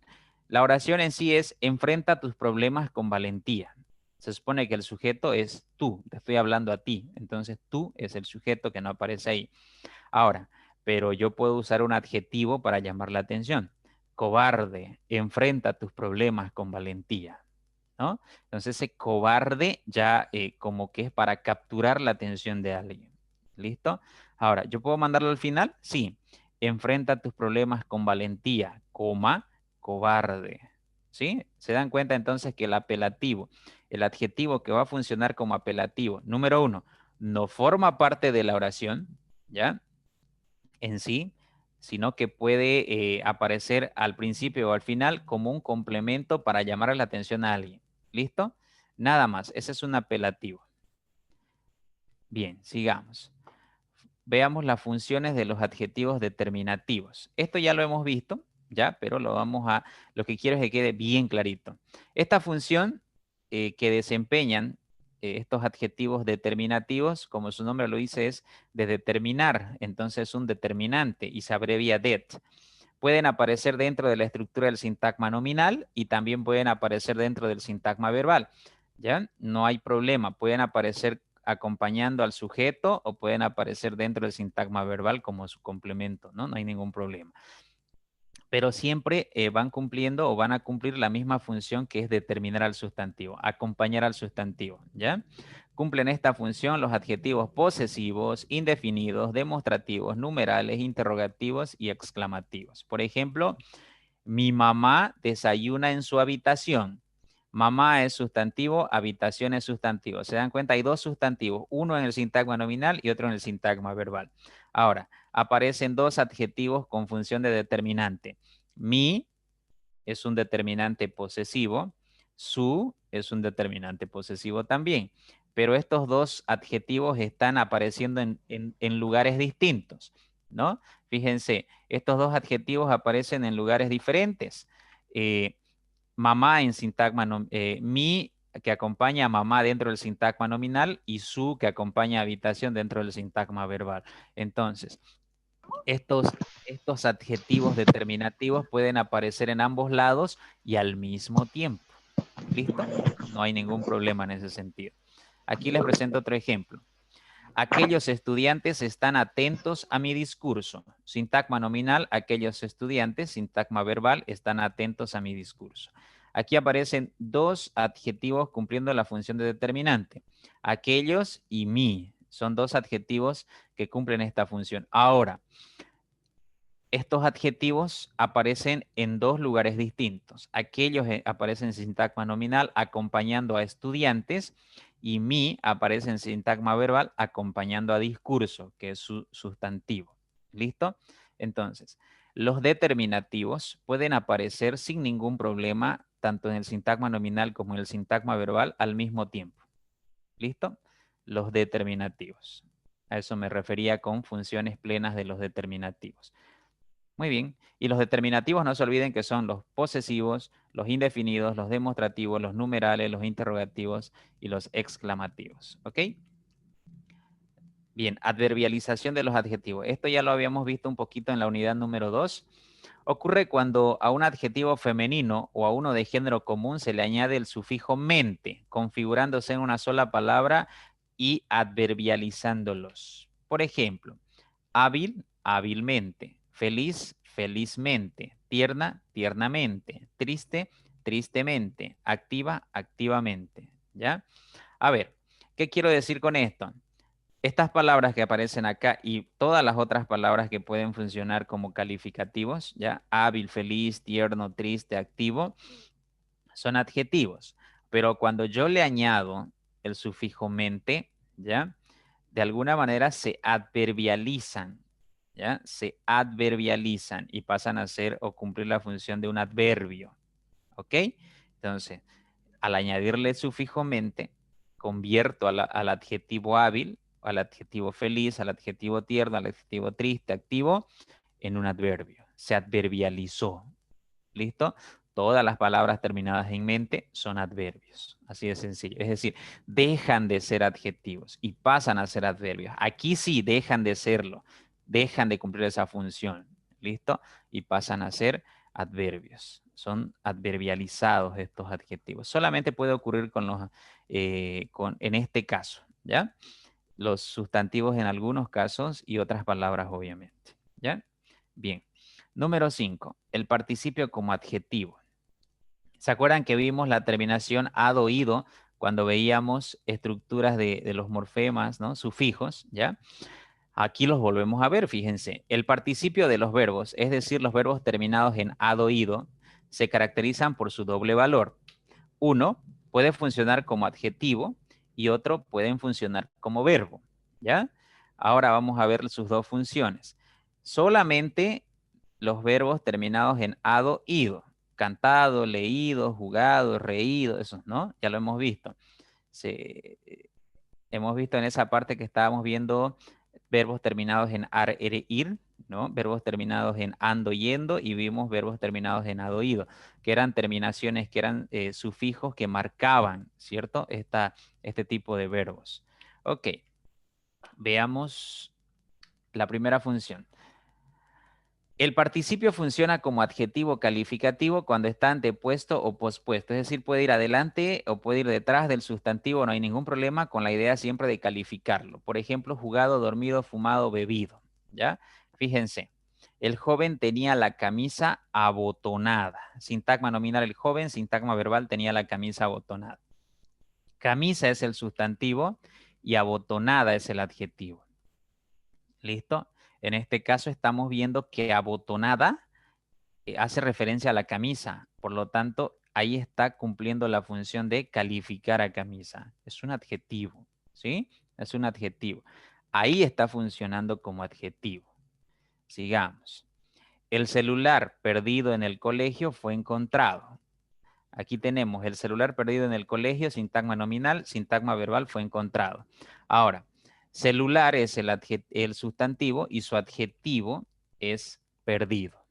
La oración en sí es enfrenta tus problemas con valentía. Se supone que el sujeto es tú, te estoy hablando a ti, entonces tú es el sujeto que no aparece ahí. Ahora, pero yo puedo usar un adjetivo para llamar la atención. Cobarde, enfrenta tus problemas con valentía, ¿no? Entonces ese cobarde ya como que es para capturar la atención de alguien. ¿Listo? Ahora, ¿yo puedo mandarlo al final? Sí. Enfrenta tus problemas con valentía, coma, cobarde. ¿Sí? Se dan cuenta entonces que el apelativo, el adjetivo que va a funcionar como apelativo, número uno, no forma parte de la oración, ¿ya? En sí, sino que puede aparecer al principio o al final como un complemento para llamar la atención a alguien. ¿Listo? Nada más, ese es un apelativo. Bien, sigamos. Veamos las funciones de los adjetivos determinativos. Esto ya lo hemos visto, ya, pero lo que quiero es que quede bien clarito. Esta función que desempeñan estos adjetivos determinativos, como su nombre lo dice, es de determinar, entonces un determinante y se abrevia det. Pueden aparecer dentro de la estructura del sintagma nominal y también pueden aparecer dentro del sintagma verbal. ¿Ya? No hay problema. Pueden aparecer acompañando al sujeto o pueden aparecer dentro del sintagma verbal como su complemento, ¿no? No hay ningún problema. Pero siempre van cumpliendo o van a cumplir la misma función que es determinar al sustantivo, acompañar al sustantivo, ¿ya? Cumplen esta función los adjetivos posesivos, indefinidos, demostrativos, numerales, interrogativos y exclamativos. Por ejemplo, mi mamá desayuna en su habitación. Mamá es sustantivo, habitación es sustantivo. ¿Se dan cuenta? Hay dos sustantivos, uno en el sintagma nominal y otro en el sintagma verbal. Ahora, aparecen dos adjetivos con función de determinante. Mi es un determinante posesivo, su es un determinante posesivo también. Pero estos dos adjetivos están apareciendo en lugares distintos, ¿no? Fíjense, estos dos adjetivos aparecen en lugares diferentes. Eh, mamá en sintagma, mi que acompaña a mamá dentro del sintagma nominal y su que acompaña a habitación dentro del sintagma verbal. Entonces, estos adjetivos determinativos pueden aparecer en ambos lados y al mismo tiempo. ¿Listo? No hay ningún problema en ese sentido. Aquí les presento otro ejemplo. Aquellos estudiantes están atentos a mi discurso. Sintagma nominal, aquellos estudiantes. Sintagma verbal, están atentos a mi discurso. Aquí aparecen dos adjetivos cumpliendo la función de determinante. Aquellos y mi. Son dos adjetivos que cumplen esta función. Ahora, estos adjetivos aparecen en dos lugares distintos. Aquellos aparecen en sintagma nominal acompañando a estudiantes y mi aparece en sintagma verbal acompañando a discurso, que es su sustantivo. ¿Listo? Entonces, los determinativos pueden aparecer sin ningún problema tanto en el sintagma nominal como en el sintagma verbal al mismo tiempo. ¿Listo? Los determinativos. A eso me refería con funciones plenas de los determinativos. Muy bien. Y los determinativos no se olviden que son los posesivos, los indefinidos, los demostrativos, los numerales, los interrogativos y los exclamativos. ¿Ok? Bien, adverbialización de los adjetivos. Esto ya lo habíamos visto un poquito en la unidad número 2. Ocurre cuando a un adjetivo femenino o a uno de género común se le añade el sufijo mente, configurándose en una sola palabra y adverbializándolos. Por ejemplo, hábil, hábilmente, feliz, felizmente, tierna, tiernamente, triste, tristemente, activa, activamente. ¿Ya? A ver, ¿qué quiero decir con esto? Estas palabras que aparecen acá y todas las otras palabras que pueden funcionar como calificativos, ¿ya? Hábil, feliz, tierno, triste, activo, son adjetivos. Pero cuando yo le añado el sufijo mente, ¿ya? De alguna manera se adverbializan, ¿ya? Se adverbializan y pasan a ser o cumplir la función de un adverbio, ¿ok? Entonces, al añadirle el sufijo mente, convierto al adjetivo hábil, al adjetivo feliz, al adjetivo tierno, al adjetivo triste, activo, en un adverbio. Se adverbializó. ¿Listo? Todas las palabras terminadas en mente son adverbios. Así de sencillo. Es decir, dejan de ser adjetivos y pasan a ser adverbios. Aquí sí dejan de serlo. Dejan de cumplir esa función. ¿Listo? Y pasan a ser adverbios. Son adverbializados estos adjetivos. Solamente puede ocurrir con los, en este caso. ¿Ya? Los sustantivos en algunos casos y otras palabras, obviamente. ¿Ya? Bien. Número 5. El participio como adjetivo. ¿Se acuerdan que vimos la terminación ado, ido cuando veíamos estructuras de los morfemas, ¿no? Sufijos, ¿ya? Aquí los volvemos a ver, fíjense. El participio de los verbos, es decir, los verbos terminados en ado, ido, se caracterizan por su doble valor. Uno puede funcionar como adjetivo y otro pueden funcionar como verbo, ¿ya? Ahora vamos a ver sus dos funciones. Solamente los verbos terminados en ado, ido. Cantado, leído, jugado, reído, esos, ¿no? Ya lo hemos visto. Hemos visto en esa parte que estábamos viendo verbos terminados en ar, ere, ir, ¿no? Verbos terminados en ando, yendo, y vimos verbos terminados en ado, ido, que eran terminaciones, que eran sufijos que marcaban, ¿cierto? Este tipo de verbos. Ok, veamos la primera función. El participio funciona como adjetivo calificativo cuando está antepuesto o pospuesto, es decir, puede ir adelante o puede ir detrás del sustantivo, no hay ningún problema con la idea siempre de calificarlo. Por ejemplo, jugado, dormido, fumado, bebido, ¿ya? Fíjense, el joven tenía la camisa abotonada. Sintagma nominal el joven, sintagma verbal tenía la camisa abotonada. Camisa es el sustantivo y abotonada es el adjetivo. ¿Listo? En este caso estamos viendo que abotonada hace referencia a la camisa. Por lo tanto, ahí está cumpliendo la función de calificar a camisa. Es un adjetivo, ¿sí? Es un adjetivo. Ahí está funcionando como adjetivo. Sigamos. El celular perdido en el colegio fue encontrado. Aquí tenemos el celular perdido en el colegio, sintagma nominal, sintagma verbal fue encontrado. Ahora, celular es el sustantivo y su adjetivo es perdido.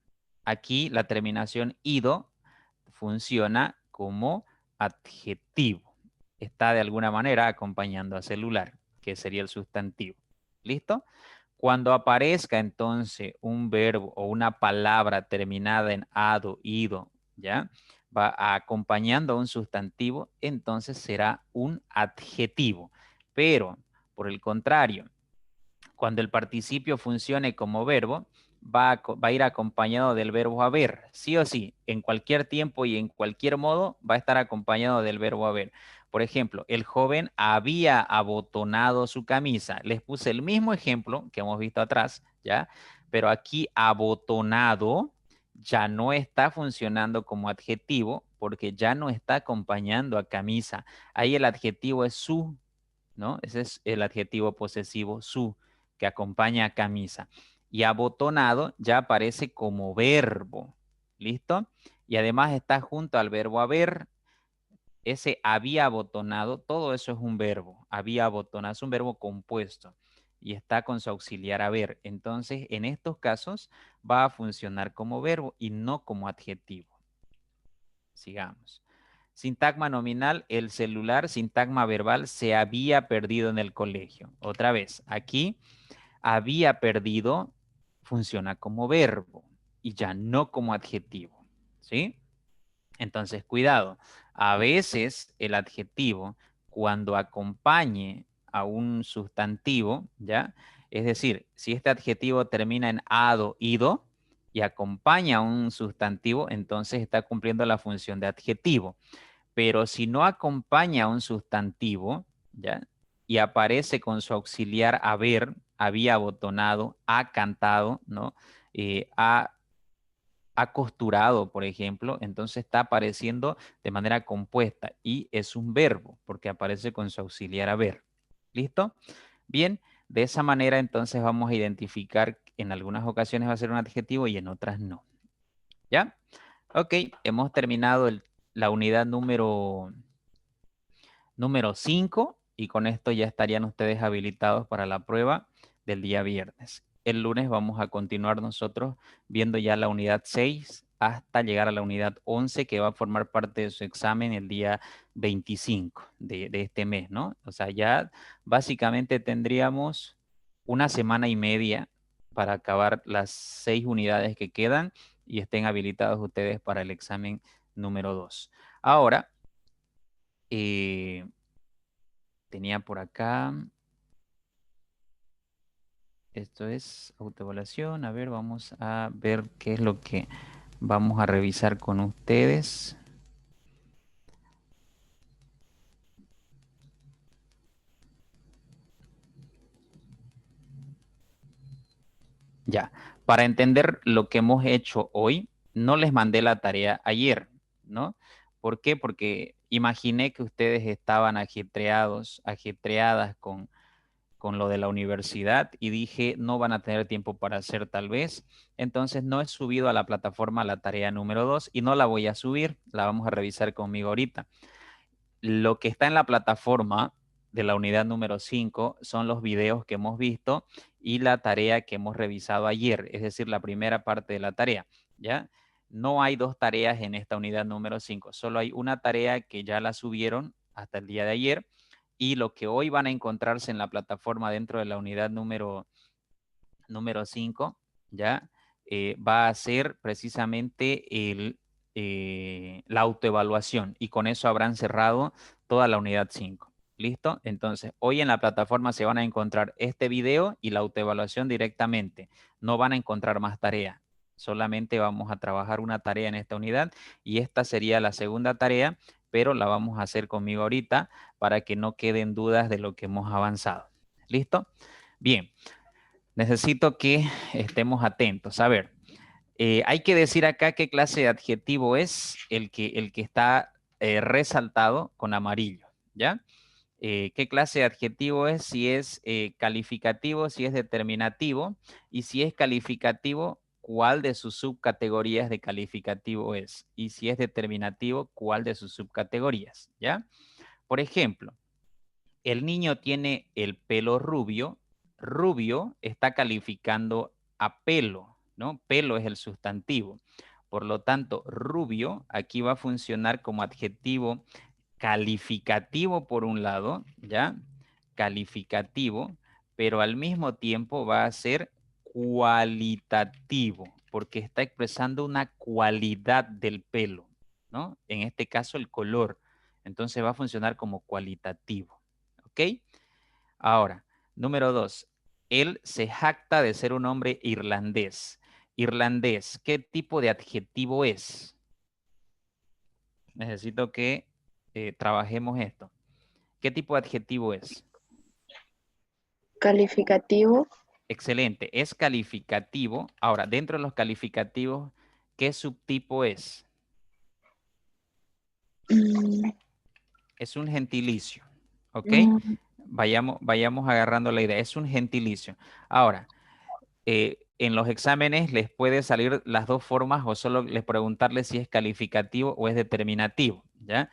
Aquí la terminación ido funciona como adjetivo. Está de alguna manera acompañando a celular, que sería el sustantivo. ¿Listo? Cuando aparezca entonces un verbo o una palabra terminada en ado, ido, ¿ya? Va acompañando a un sustantivo, entonces será un adjetivo. Pero, por el contrario, cuando el participio funcione como verbo, va a ir acompañado del verbo haber, sí o sí, en cualquier tiempo y en cualquier modo va a estar acompañado del verbo haber. Por ejemplo, el joven había abotonado su camisa. Les puse el mismo ejemplo que hemos visto atrás, ¿ya? Pero aquí abotonado ya no está funcionando como adjetivo porque ya no está acompañando a camisa. Ahí el adjetivo es su, ¿no? Ese es el adjetivo posesivo su, que acompaña a camisa. Y abotonado ya aparece como verbo. ¿Listo? Y además está junto al verbo haber. Ese había abotonado, todo eso es un verbo. Había abotonado, es un verbo compuesto. Y está con su auxiliar haber. Entonces, en estos casos va a funcionar como verbo y no como adjetivo. Sigamos. Sintagma nominal, el celular, sintagma verbal, se había perdido en el colegio. Otra vez, aquí, había perdido funciona como verbo y ya no como adjetivo, ¿sí? Entonces, cuidado. A veces el adjetivo, cuando acompañe a un sustantivo, ¿ya? Es decir, si este adjetivo termina en ado, ido, y acompaña a un sustantivo, entonces está cumpliendo la función de adjetivo. Pero si no acompaña a un sustantivo, ¿ya? Y aparece con su auxiliar haber, había abotonado, ha cantado, ¿no? Ha costurado, por ejemplo, entonces está apareciendo de manera compuesta y es un verbo porque aparece con su auxiliar haber. ¿Listo? Bien, de esa manera entonces vamos a identificar en algunas ocasiones va a ser un adjetivo y en otras no. ¿Ya? Ok, hemos terminado la unidad número 5 y con esto ya estarían ustedes habilitados para la prueba del día viernes. El lunes vamos a continuar nosotros viendo ya la unidad 6 hasta llegar a la unidad 11 que va a formar parte de su examen el día 25 de este mes, ¿no? O sea, ya básicamente tendríamos una semana y media para acabar las 6 unidades que quedan y estén habilitados ustedes para el examen número 2. Ahora, eh, tenía por acá, esto es autoevaluación. A ver, vamos a ver qué es lo que vamos a revisar con ustedes. Ya, para entender lo que hemos hecho hoy, no les mandé la tarea ayer, ¿no? ¿Por qué? Porque imaginé que ustedes estaban ajetreados, ajetreadas con lo de la universidad y dije, no van a tener tiempo para hacer tal vez. Entonces no he subido a la plataforma la tarea número 2 y no la voy a subir, la vamos a revisar conmigo ahorita. Lo que está en la plataforma de la unidad número 5 son los videos que hemos visto y la tarea que hemos revisado ayer, es decir, la primera parte de la tarea, ¿ya? No hay dos tareas en esta unidad número 5, solo hay una tarea que ya la subieron hasta el día de ayer y lo que hoy van a encontrarse en la plataforma dentro de la unidad número 5, ¿ya? Va a ser precisamente la autoevaluación y con eso habrán cerrado toda la unidad 5. ¿Listo? Entonces, hoy en la plataforma se van a encontrar este video y la autoevaluación directamente. No van a encontrar más tarea. Solamente vamos a trabajar una tarea en esta unidad y esta sería la segunda tarea, pero la vamos a hacer conmigo ahorita para que no queden dudas de lo que hemos avanzado. ¿Listo? Bien, necesito que estemos atentos. A ver, hay que decir acá qué clase de adjetivo es el que está resaltado con amarillo, ¿ya? ¿Qué clase de adjetivo es? Si es calificativo, si es determinativo, y si es calificativo, ¿cuál de sus subcategorías de calificativo es? Y si es determinativo, ¿cuál de sus subcategorías? ¿Ya? Por ejemplo, el niño tiene el pelo rubio, rubio está calificando a pelo, ¿no? Pelo es el sustantivo. Por lo tanto, rubio aquí va a funcionar como adjetivo calificativo por un lado, ¿ya? Calificativo, pero al mismo tiempo va a ser cualitativo, porque está expresando una cualidad del pelo, ¿no? En este caso, el color. Entonces va a funcionar como cualitativo, ¿ok? Ahora, número 2. Él se jacta de ser un hombre irlandés. Irlandés, ¿qué tipo de adjetivo es? Necesito que trabajemos esto. ¿Qué tipo de adjetivo es? Calificativo, Excelente, es calificativo. Ahora, dentro de los calificativos, ¿qué subtipo es? mm, Es un gentilicio, ¿ok? mm, Vayamos agarrando la idea. Es un gentilicio. Ahora, en los exámenes les puede salir las dos formas o solo les preguntarles si es calificativo o es determinativo, ¿ya?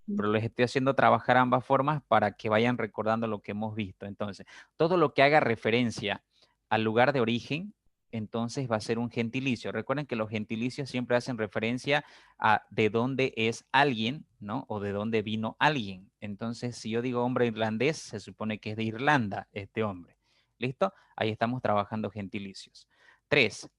Pero les estoy haciendo trabajar ambas formas para que vayan recordando lo que hemos visto. Entonces, todo lo que haga referencia al lugar de origen, entonces va a ser un gentilicio. Recuerden que los gentilicios siempre hacen referencia a de dónde es alguien, ¿no? O de dónde vino alguien. Entonces, si yo digo hombre irlandés, se supone que es de Irlanda este hombre. ¿Listo? Ahí estamos trabajando gentilicios. 3.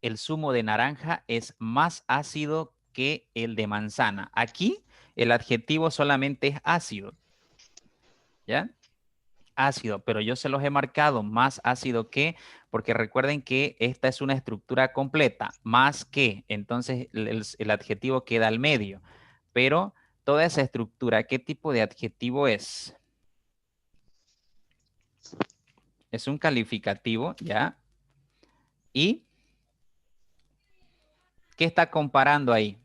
El zumo de naranja es más ácido que el de manzana. Aquí el adjetivo solamente es ácido, ¿ya? Ácido, pero yo se los he marcado más ácido que, porque recuerden que esta es una estructura completa, más que, entonces el adjetivo queda al medio. Pero toda esa estructura, ¿qué tipo de adjetivo es? Es un calificativo, ¿ya? ¿Y qué está comparando ahí?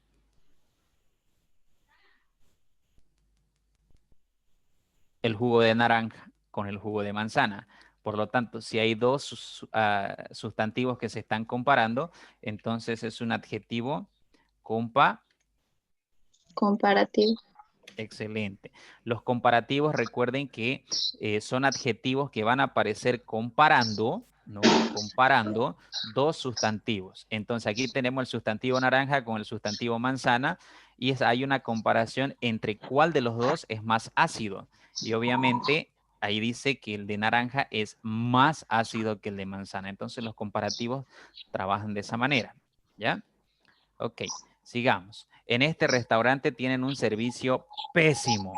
El jugo de naranja con el jugo de manzana. Por lo tanto, si hay dos sustantivos que se están comparando, entonces es un adjetivo Comparativo. excelente. Los comparativos, recuerden que son adjetivos que van a aparecer comparando, ¿no? Comparando dos sustantivos. Entonces aquí tenemos el sustantivo naranja con el sustantivo manzana y hay una comparación entre cuál de los dos es más ácido. Y obviamente ahí dice que el de naranja es más ácido que el de manzana. Entonces los comparativos trabajan de esa manera, ¿ya? Ok, sigamos. En este restaurante tienen un servicio pésimo.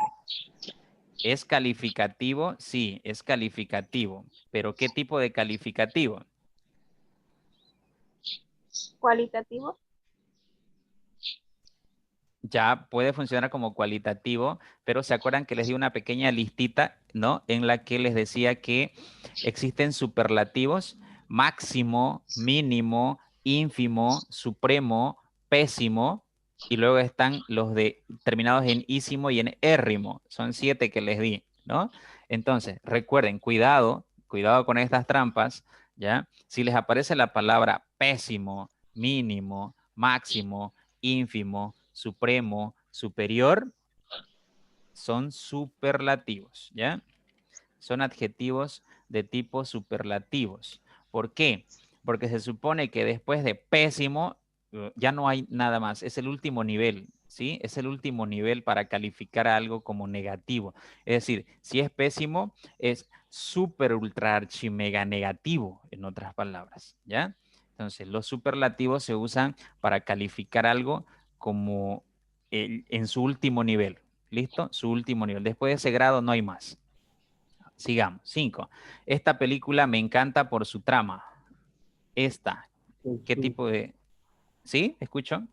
¿Es calificativo? Sí, es calificativo. ¿Pero qué tipo de calificativo? Cualitativo. Ya puede funcionar como cualitativo, pero se acuerdan que les di una pequeña listita, ¿no? En la que les decía que existen superlativos: máximo, mínimo, ínfimo, supremo, pésimo, y luego están los de terminados en ísimo y en érrimo. Son 7 que les di, ¿no? Entonces, recuerden, cuidado, cuidado con estas trampas, ¿ya? Si les aparece la palabra pésimo, mínimo, máximo, ínfimo, supremo, superior, son superlativos, ¿ya? Son adjetivos de tipo superlativos. ¿Por qué? Porque se supone que después de pésimo ya no hay nada más. Es el último nivel, ¿sí? Es el último nivel para calificar a algo como negativo. Es decir, si es pésimo, es super ultra archi mega negativo, en otras palabras, ¿ya? Entonces, los superlativos se usan para calificar algo como en su último nivel. ¿Listo? Su último nivel. Después de ese grado no hay más. Sigamos. 5. Esta película me encanta por su trama. Esta. ¿Qué tipo de...? ¿Sí? ¿Escucho?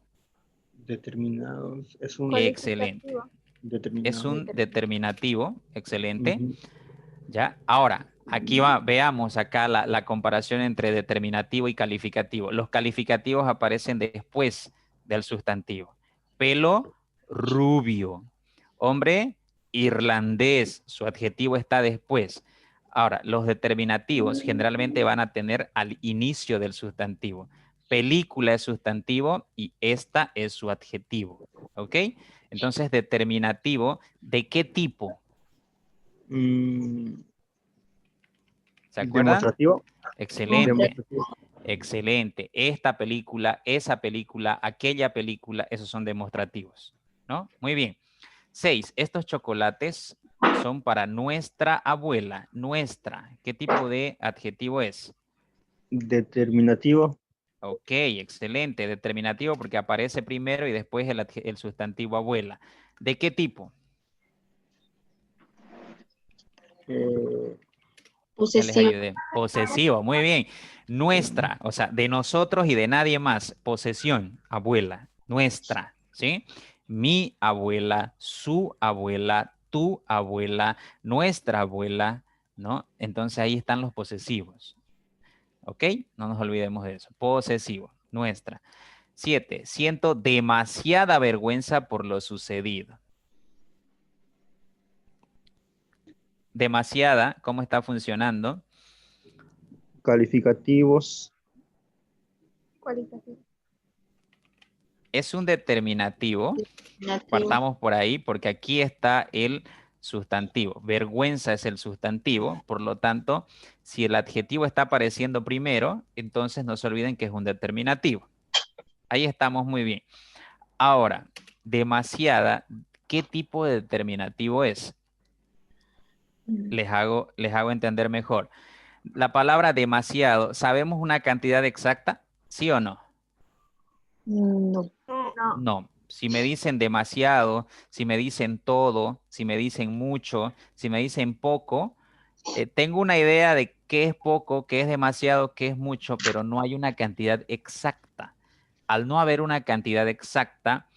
Determinados, es un Excelente. Cualificativo. Es determinado. un determinativo. Excelente. Ujú. ¿Ya? Ahora, aquí va, veamos acá la comparación entre determinativo y calificativo. Los calificativos aparecen después del sustantivo. Pelo rubio. Hombre irlandés. Su adjetivo está después. Ahora, los determinativos generalmente van a tener al inicio del sustantivo. Película es sustantivo y esta es su adjetivo. ¿Ok? Entonces, determinativo, ¿de qué tipo? Mm, ¿Se acuerdan? demostrativo. Excelente, Demostrativo. excelente. Esta película, esa película, aquella película, esos son demostrativos, ¿no? Muy bien. 6. Estos chocolates son para nuestra abuela. Nuestra. ¿Qué tipo de adjetivo es? Determinativo. Ok, excelente. Determinativo porque aparece primero y después el sustantivo abuela. ¿De qué tipo? Eh, Ya les Posesión. ayudé. Posesivo, muy bien. Nuestra, o sea, de nosotros y de nadie más. Posesión, abuela, nuestra, ¿sí? Mi abuela, su abuela, tu abuela, nuestra abuela, ¿no? Entonces ahí están los posesivos, ¿ok? No nos olvidemos de eso. Posesivo, nuestra. 7. Siento demasiada vergüenza por lo sucedido. Demasiada, ¿cómo está funcionando? calificativos. Cualitativo. Es un determinativo. Nativo. Partamos por ahí porque aquí está el sustantivo. Vergüenza es el sustantivo, por lo tanto, si el adjetivo está apareciendo primero, entonces no se olviden que es un determinativo. Ahí estamos muy bien. Ahora, demasiada, ¿qué tipo de determinativo es? Les hago entender mejor. La palabra demasiado, ¿sabemos una cantidad exacta? ¿Sí o no? No. No. No. Si me dicen demasiado, si me dicen todo, si me dicen mucho, si me dicen poco, tengo una idea de qué es poco, qué es demasiado, qué es mucho, pero no hay una cantidad exacta. Al no haber una cantidad exacta,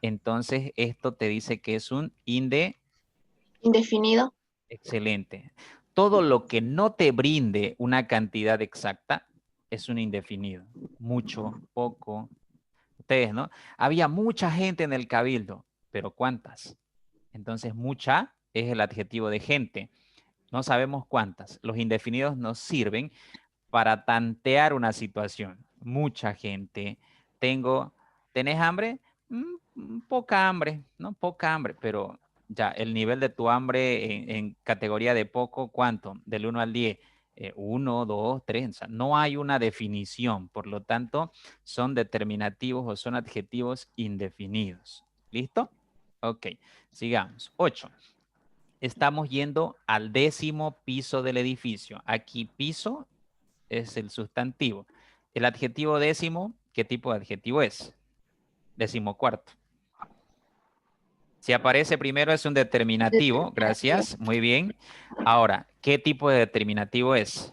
entonces esto te dice que es un Indefinido. excelente. Todo lo que no te brinde una cantidad exacta es un indefinido. Mucho, poco. Ustedes, ¿no? Había mucha gente en el cabildo, pero ¿cuántas? Entonces, mucha es el adjetivo de gente. No sabemos cuántas. Los indefinidos nos sirven para tantear una situación. Mucha gente. ¿Tenés hambre? Poca hambre, ¿no? Poca hambre, pero ya el nivel de tu hambre en categoría de poco, ¿cuánto? Del 1 al 10. 1, 2, 3. O sea, no hay una definición, por lo tanto, son determinativos o son adjetivos indefinidos. ¿Listo? Ok, sigamos. 8. Estamos yendo al 10º piso del edificio. Aquí piso es el sustantivo. El adjetivo décimo, ¿qué tipo de adjetivo es? 14º. Si aparece primero es un determinativo. Gracias, muy bien. Ahora, ¿qué tipo de determinativo es?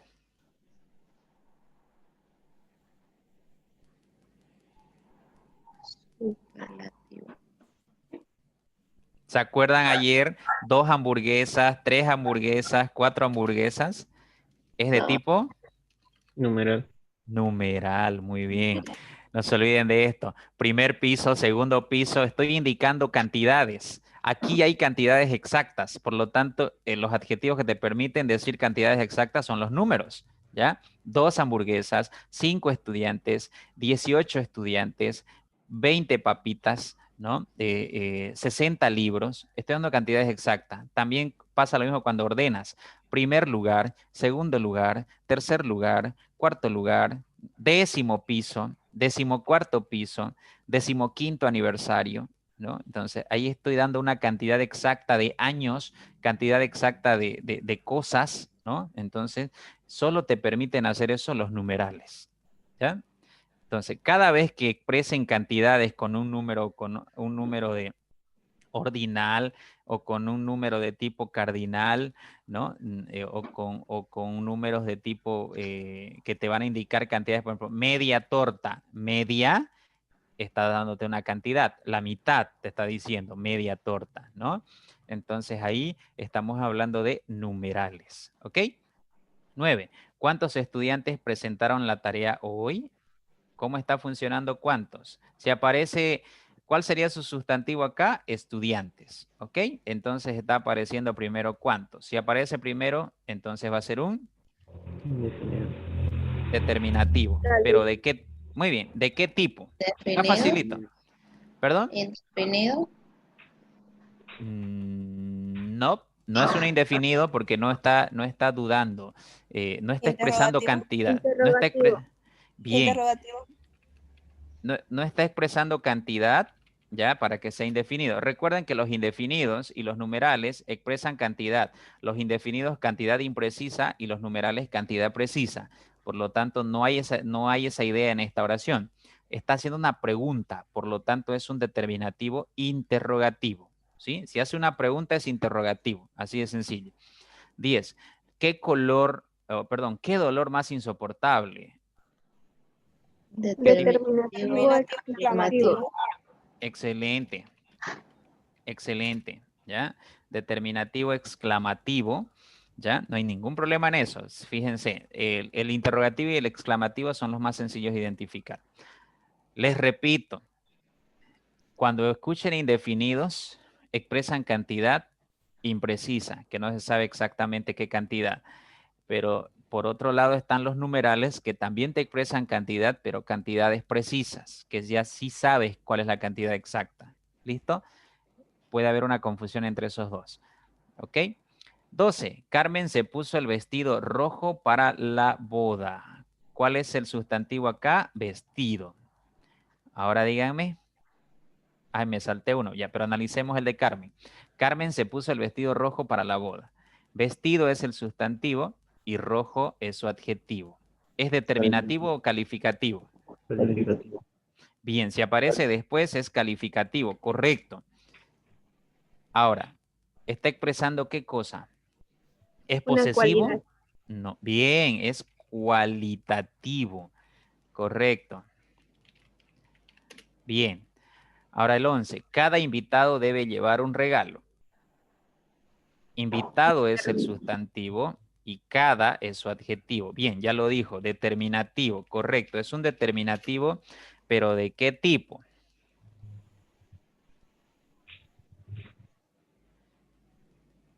Superlativo. ¿Se acuerdan ayer? 2 hamburguesas, 3 hamburguesas, 4 hamburguesas. ¿Es de tipo? Numeral. Numeral, muy bien. No se olviden de esto. Primer piso, segundo piso, estoy indicando cantidades. Aquí hay cantidades exactas, por lo tanto, los adjetivos que te permiten decir cantidades exactas son los números, ¿ya? 2 hamburguesas, 5 estudiantes, 18 estudiantes, 20 papitas, ¿no? 60 libros. Estoy dando cantidades exactas. También pasa lo mismo cuando ordenas. Primer lugar, segundo lugar, tercer lugar, cuarto lugar, 10º piso, 14º piso, 15º aniversario, ¿no? Entonces, ahí estoy dando una cantidad exacta de años, cantidad exacta de cosas, ¿no? Entonces, solo te permiten hacer eso los numerales, ¿ya? Entonces, cada vez que expresen cantidades con un número de ordinal o con un número de tipo cardinal, ¿no? O con números de tipo que te van a indicar cantidades, por ejemplo, media torta, media está dándote una cantidad, la mitad te está diciendo media torta, ¿no? Entonces ahí estamos hablando de numerales, ¿ok? 9. ¿Cuántos estudiantes presentaron la tarea hoy? ¿Cómo está funcionando cuántos? Si aparece, ¿cuál sería su sustantivo acá? Estudiantes, ¿ok? Entonces está apareciendo primero cuántos. Si aparece primero, entonces va a ser un Indefinido. determinativo. ¿Pero de qué? Muy bien, ¿de qué tipo? Está Definido. facilito. ¿Perdón? Indefinido. No, no es un indefinido porque no está dudando, no está expresando Interrogativo. cantidad. Interrogativo. Bien, Interrogativo. no está expresando cantidad, ya, para que sea indefinido. Recuerden que los indefinidos y los numerales expresan cantidad. Los indefinidos cantidad imprecisa y los numerales cantidad precisa. Por lo tanto, no hay esa idea en esta oración. Está haciendo una pregunta, por lo tanto es un determinativo interrogativo, ¿sí? Si hace una pregunta es interrogativo, así de sencillo. 10. ¿Qué color, perdón, qué dolor más insoportable? Determinativo exclamativo. Excelente, excelente, ¿ya? Determinativo exclamativo, ¿ya? No hay ningún problema en eso. Fíjense, el interrogativo y el exclamativo son los más sencillos de identificar. Les repito, cuando escuchen indefinidos, expresan cantidad imprecisa, que no se sabe exactamente qué cantidad. Pero por otro lado están los numerales que también te expresan cantidad, pero cantidades precisas, que ya sí sabes cuál es la cantidad exacta. ¿Listo? Puede haber una confusión entre esos dos. ¿Ok? 12. Carmen se puso el vestido rojo para la boda. ¿Cuál es el sustantivo acá? Vestido. Ahora díganme. Ay, me salté uno. Ya, pero analicemos el de Carmen. Carmen se puso el vestido rojo para la boda. Vestido es el sustantivo y rojo es su adjetivo. ¿Es determinativo o calificativo? Calificativo. Bien, si aparece después es calificativo. Correcto. Ahora, ¿está expresando qué cosa? ¿Es Una posesivo? cualidad. No. Bien, es cualitativo. Correcto. Bien. Ahora el 11. Cada invitado debe llevar un regalo. Invitado es el sustantivo y cada es su adjetivo. Bien, ya lo dijo, determinativo, correcto. Es un determinativo, pero ¿de qué tipo?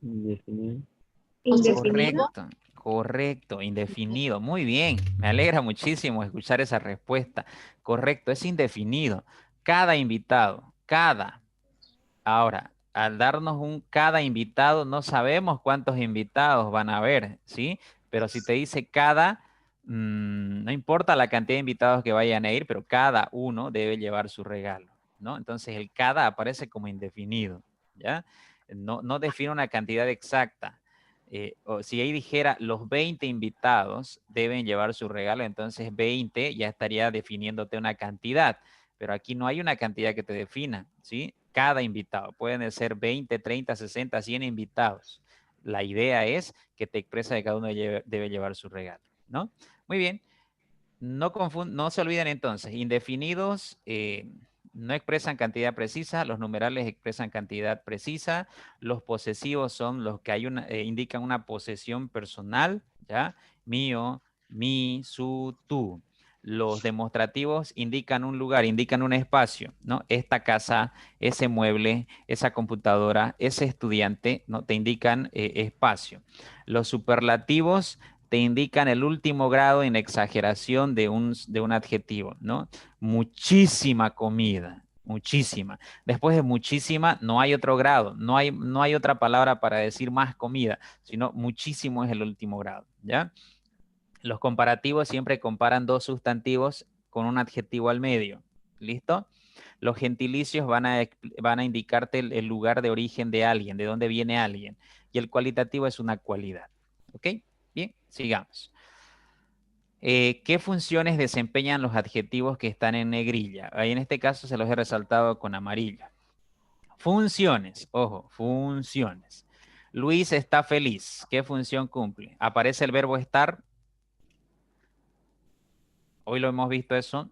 Indefinido. Indefinido. Correcto, correcto, indefinido. Muy bien, me alegra muchísimo escuchar esa respuesta. Correcto, es indefinido. Cada invitado, cada. Ahora, al darnos un cada invitado, no sabemos cuántos invitados van a haber, ¿sí? Pero si te dice cada, no importa la cantidad de invitados que vayan a ir, pero cada uno debe llevar su regalo, ¿no? Entonces el cada aparece como indefinido, ¿ya? No define una cantidad exacta. O si ahí dijera los 20 invitados deben llevar su regalo, entonces 20 ya estaría definiéndote una cantidad, pero aquí no hay una cantidad que te defina, ¿sí? Cada invitado, pueden ser 20, 30, 60, 100 invitados. La idea es que te expresa que cada uno debe llevar su regalo, ¿no? Muy bien, no se olviden entonces, indefinidos no expresan cantidad precisa, los numerales expresan cantidad precisa, los posesivos son los que indican una posesión personal, ¿ya? Mío, mi, su, tú. Los demostrativos indican un lugar, indican un espacio, ¿no? Esta casa, ese mueble, esa computadora, ese estudiante, ¿no? Te indican espacio. Los superlativos te indican el último grado en exageración de un adjetivo, ¿no? Muchísima comida, muchísima. Después de muchísima no hay otro grado, no hay otra palabra para decir más comida, sino muchísimo es el último grado, ¿ya? Los comparativos siempre comparan dos sustantivos con un adjetivo al medio, ¿listo? Los gentilicios van a indicarte el lugar de origen de alguien, de dónde viene alguien, y el cualitativo es una cualidad, ¿ok? Bien, sigamos. ¿Qué funciones desempeñan los adjetivos que están en negrilla? Ahí en este caso se los he resaltado con amarillo. Funciones, ojo, funciones. Luis está feliz. ¿Qué función cumple? Aparece el verbo estar. Hoy lo hemos visto eso.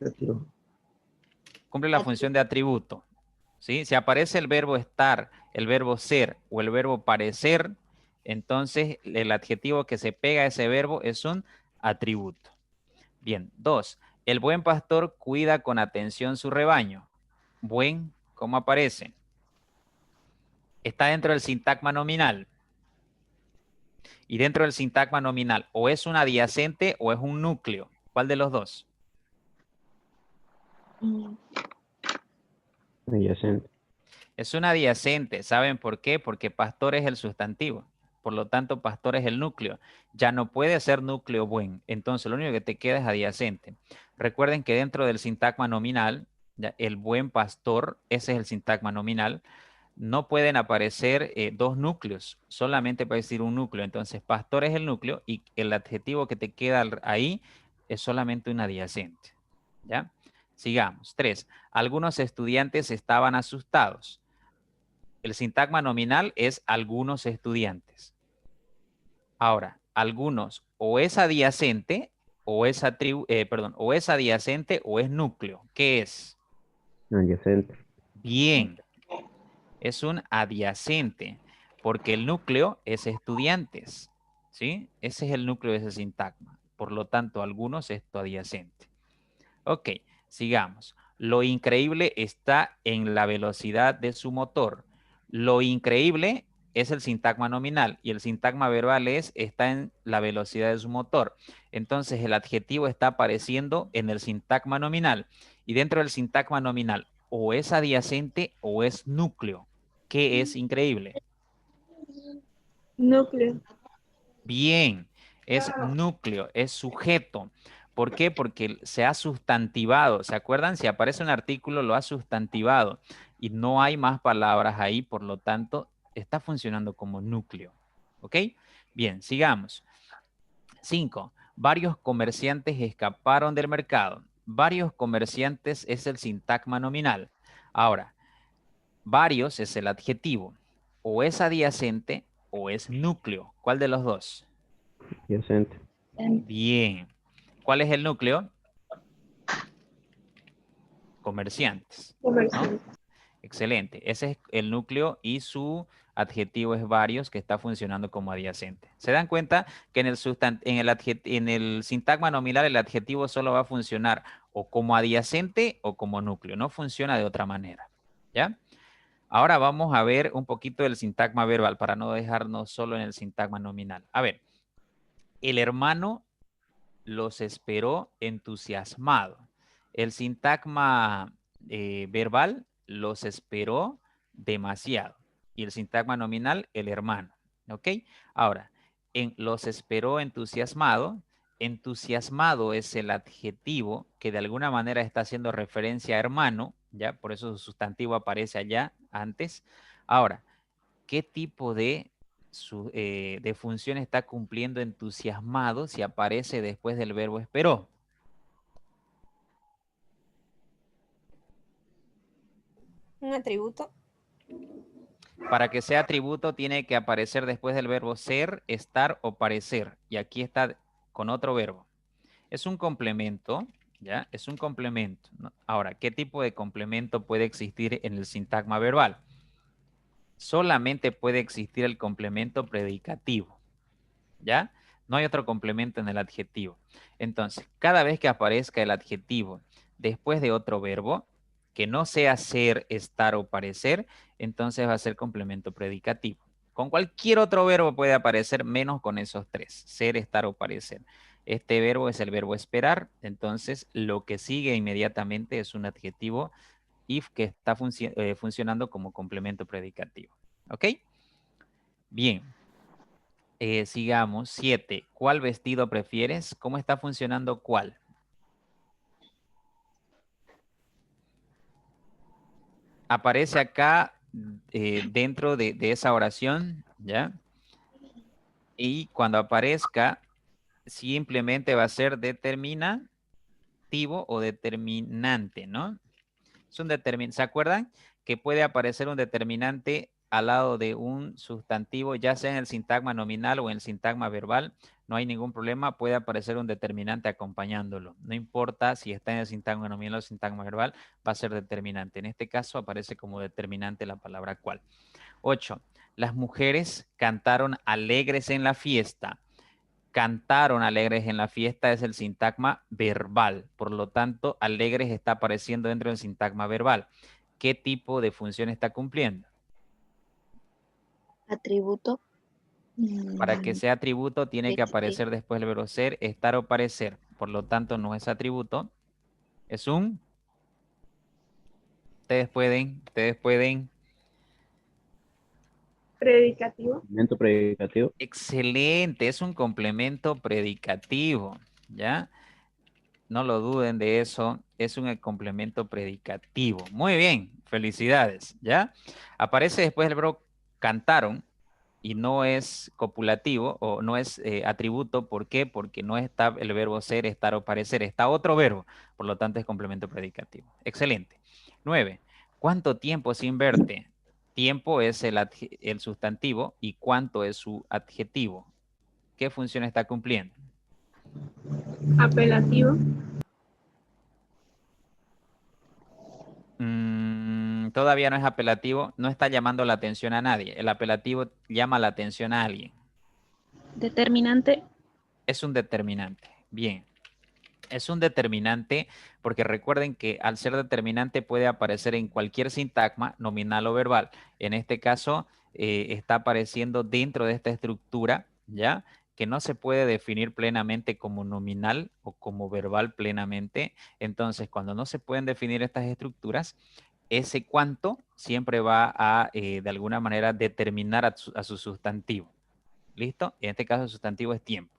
Adjetivo. Cumple la función de atributo. ¿Sí? Si aparece el verbo estar, el verbo ser o el verbo parecer, entonces el adjetivo que se pega a ese verbo es un atributo. Bien, 2. El buen pastor cuida con atención su rebaño. Buen, ¿cómo aparece? Está dentro del sintagma nominal. Y dentro del sintagma nominal, o es un adyacente o es un núcleo. ¿Cuál de los dos? Adyacente. Es un adyacente. ¿Saben por qué? Porque pastor es el sustantivo. Por lo tanto, pastor es el núcleo. Ya no puede ser núcleo buen. Entonces, lo único que te queda es adyacente. Recuerden que dentro del sintagma nominal, ya, el buen pastor, ese es el sintagma nominal, no pueden aparecer dos núcleos. Solamente puede decir un núcleo. Entonces, pastor es el núcleo y el adjetivo que te queda ahí es solamente un adyacente. ¿Ya? Sigamos. 3. Algunos estudiantes estaban asustados. El sintagma nominal es algunos estudiantes. Ahora, algunos o es adyacente o es o es adyacente o es núcleo. ¿Qué es? Adyacente. Bien, es un adyacente porque el núcleo es estudiantes, ¿sí? Ese es el núcleo de ese sintagma. Por lo tanto, algunos es tu adyacente. Ok, sigamos. Lo increíble está en la velocidad de su motor. Lo increíble es el sintagma nominal y el sintagma verbal está en la velocidad de su motor. Entonces el adjetivo está apareciendo en el sintagma nominal y dentro del sintagma nominal o es adyacente o es núcleo. ¿Qué es increíble? Núcleo. Bien, es núcleo, es sujeto. ¿Por qué? Porque se ha sustantivado. ¿Se acuerdan? Si aparece un artículo, lo ha sustantivado. Y no hay más palabras ahí, por lo tanto, está funcionando como núcleo. ¿Ok? Bien, sigamos. 5. Varios comerciantes escaparon del mercado. Varios comerciantes es el sintagma nominal. Ahora, varios es el adjetivo. O es adyacente o es núcleo. ¿Cuál de los dos? Adyacente. Bien. ¿Cuál es el núcleo? Comerciantes, ¿no? Comerciante. Excelente. Ese es el núcleo y su adjetivo es varios, que está funcionando como adyacente. ¿Se dan cuenta que en el sintagma nominal el adjetivo solo va a funcionar o como adyacente o como núcleo? No funciona de otra manera. ¿Ya? Ahora vamos a ver un poquito del sintagma verbal para no dejarnos solo en el sintagma nominal. A ver, el hermano los esperó entusiasmado. El sintagma verbal los esperó demasiado. Y el sintagma nominal, el hermano. ¿Ok? Ahora, en los esperó entusiasmado, entusiasmado es el adjetivo que de alguna manera está haciendo referencia a hermano, ¿ya? Por eso su sustantivo aparece allá antes. Ahora, ¿qué tipo de función está cumpliendo entusiasmado si aparece después del verbo esperó? Un atributo. Para que sea atributo tiene que aparecer después del verbo ser, estar o parecer. Y aquí está con otro verbo. Es un complemento, ¿ya? Es un complemento, ¿no? Ahora, ¿qué tipo de complemento puede existir en el sintagma verbal? Solamente puede existir el complemento predicativo, ¿ya? No hay otro complemento en el adjetivo. Entonces, cada vez que aparezca el adjetivo después de otro verbo, que no sea ser, estar o parecer, entonces va a ser complemento predicativo. Con cualquier otro verbo puede aparecer, menos con esos tres, ser, estar o parecer. Este verbo es el verbo esperar, entonces lo que sigue inmediatamente es un adjetivo if que está funcionando como complemento predicativo. ¿Ok? Bien. Sigamos. 7. ¿Cuál vestido prefieres? ¿Cómo está funcionando cuál? Aparece acá dentro de esa oración, ¿ya? Y cuando aparezca, simplemente va a ser determinativo o determinante, ¿no? Es un ¿Se acuerdan que puede aparecer un determinante al lado de un sustantivo, ya sea en el sintagma nominal o en el sintagma verbal? No hay ningún problema, puede aparecer un determinante acompañándolo. No importa si está en el sintagma nominal o el sintagma verbal, va a ser determinante. En este caso aparece como determinante la palabra cual. 8. Las mujeres cantaron alegres en la fiesta. Cantaron alegres en la fiesta es el sintagma verbal. Por lo tanto, alegres está apareciendo dentro del sintagma verbal. ¿Qué tipo de función está cumpliendo? Atributo. Para que sea atributo tiene que Predicativo. aparecer después el verbo ser, estar o parecer. Por lo tanto, no es atributo. Es un... Ustedes pueden. Predicativo. Complemento predicativo. Excelente, es un complemento predicativo, ¿ya? No lo duden de eso, es un complemento predicativo. Muy bien, felicidades, ¿ya? Aparece después el verbo cantaron y no es copulativo o no es atributo. ¿Por qué? Porque no está el verbo ser, estar o parecer, está otro verbo, por lo tanto es complemento predicativo. Excelente. 9. ¿Cuánto tiempo sin verte? Tiempo es el sustantivo y cuánto es su adjetivo. ¿Qué función está cumpliendo? Apelativo. Todavía no es apelativo, no está llamando la atención a nadie. El apelativo llama la atención a alguien. Determinante. Es un determinante. Bien. Es un determinante porque recuerden que al ser determinante puede aparecer en cualquier sintagma, nominal o verbal. En este caso está apareciendo dentro de esta estructura, ¿ya? Que no se puede definir plenamente como nominal o como verbal plenamente. Entonces, cuando no se pueden definir estas estructuras, ese cuánto siempre va a, de alguna manera, determinar a su sustantivo. ¿Listo? En este caso el sustantivo es tiempo.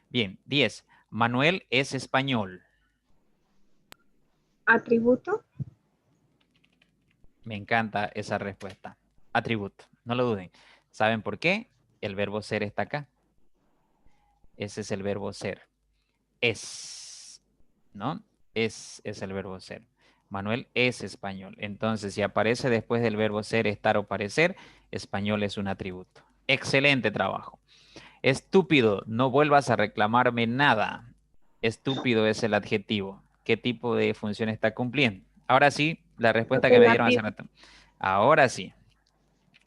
Bien, 10. Manuel es español. Atributo. Me encanta esa respuesta. Atributo, no lo duden. ¿Saben por qué? El verbo ser está acá. Ese es el verbo ser. Es, ¿no? Es el verbo ser. Manuel es español. Entonces, si aparece después del verbo ser, estar o parecer, español es un atributo. Excelente trabajo. Estúpido, no vuelvas a reclamarme nada. Estúpido es el adjetivo. ¿Qué tipo de función está cumpliendo? Ahora sí, la respuesta que me dieron hace rato. Ahora sí,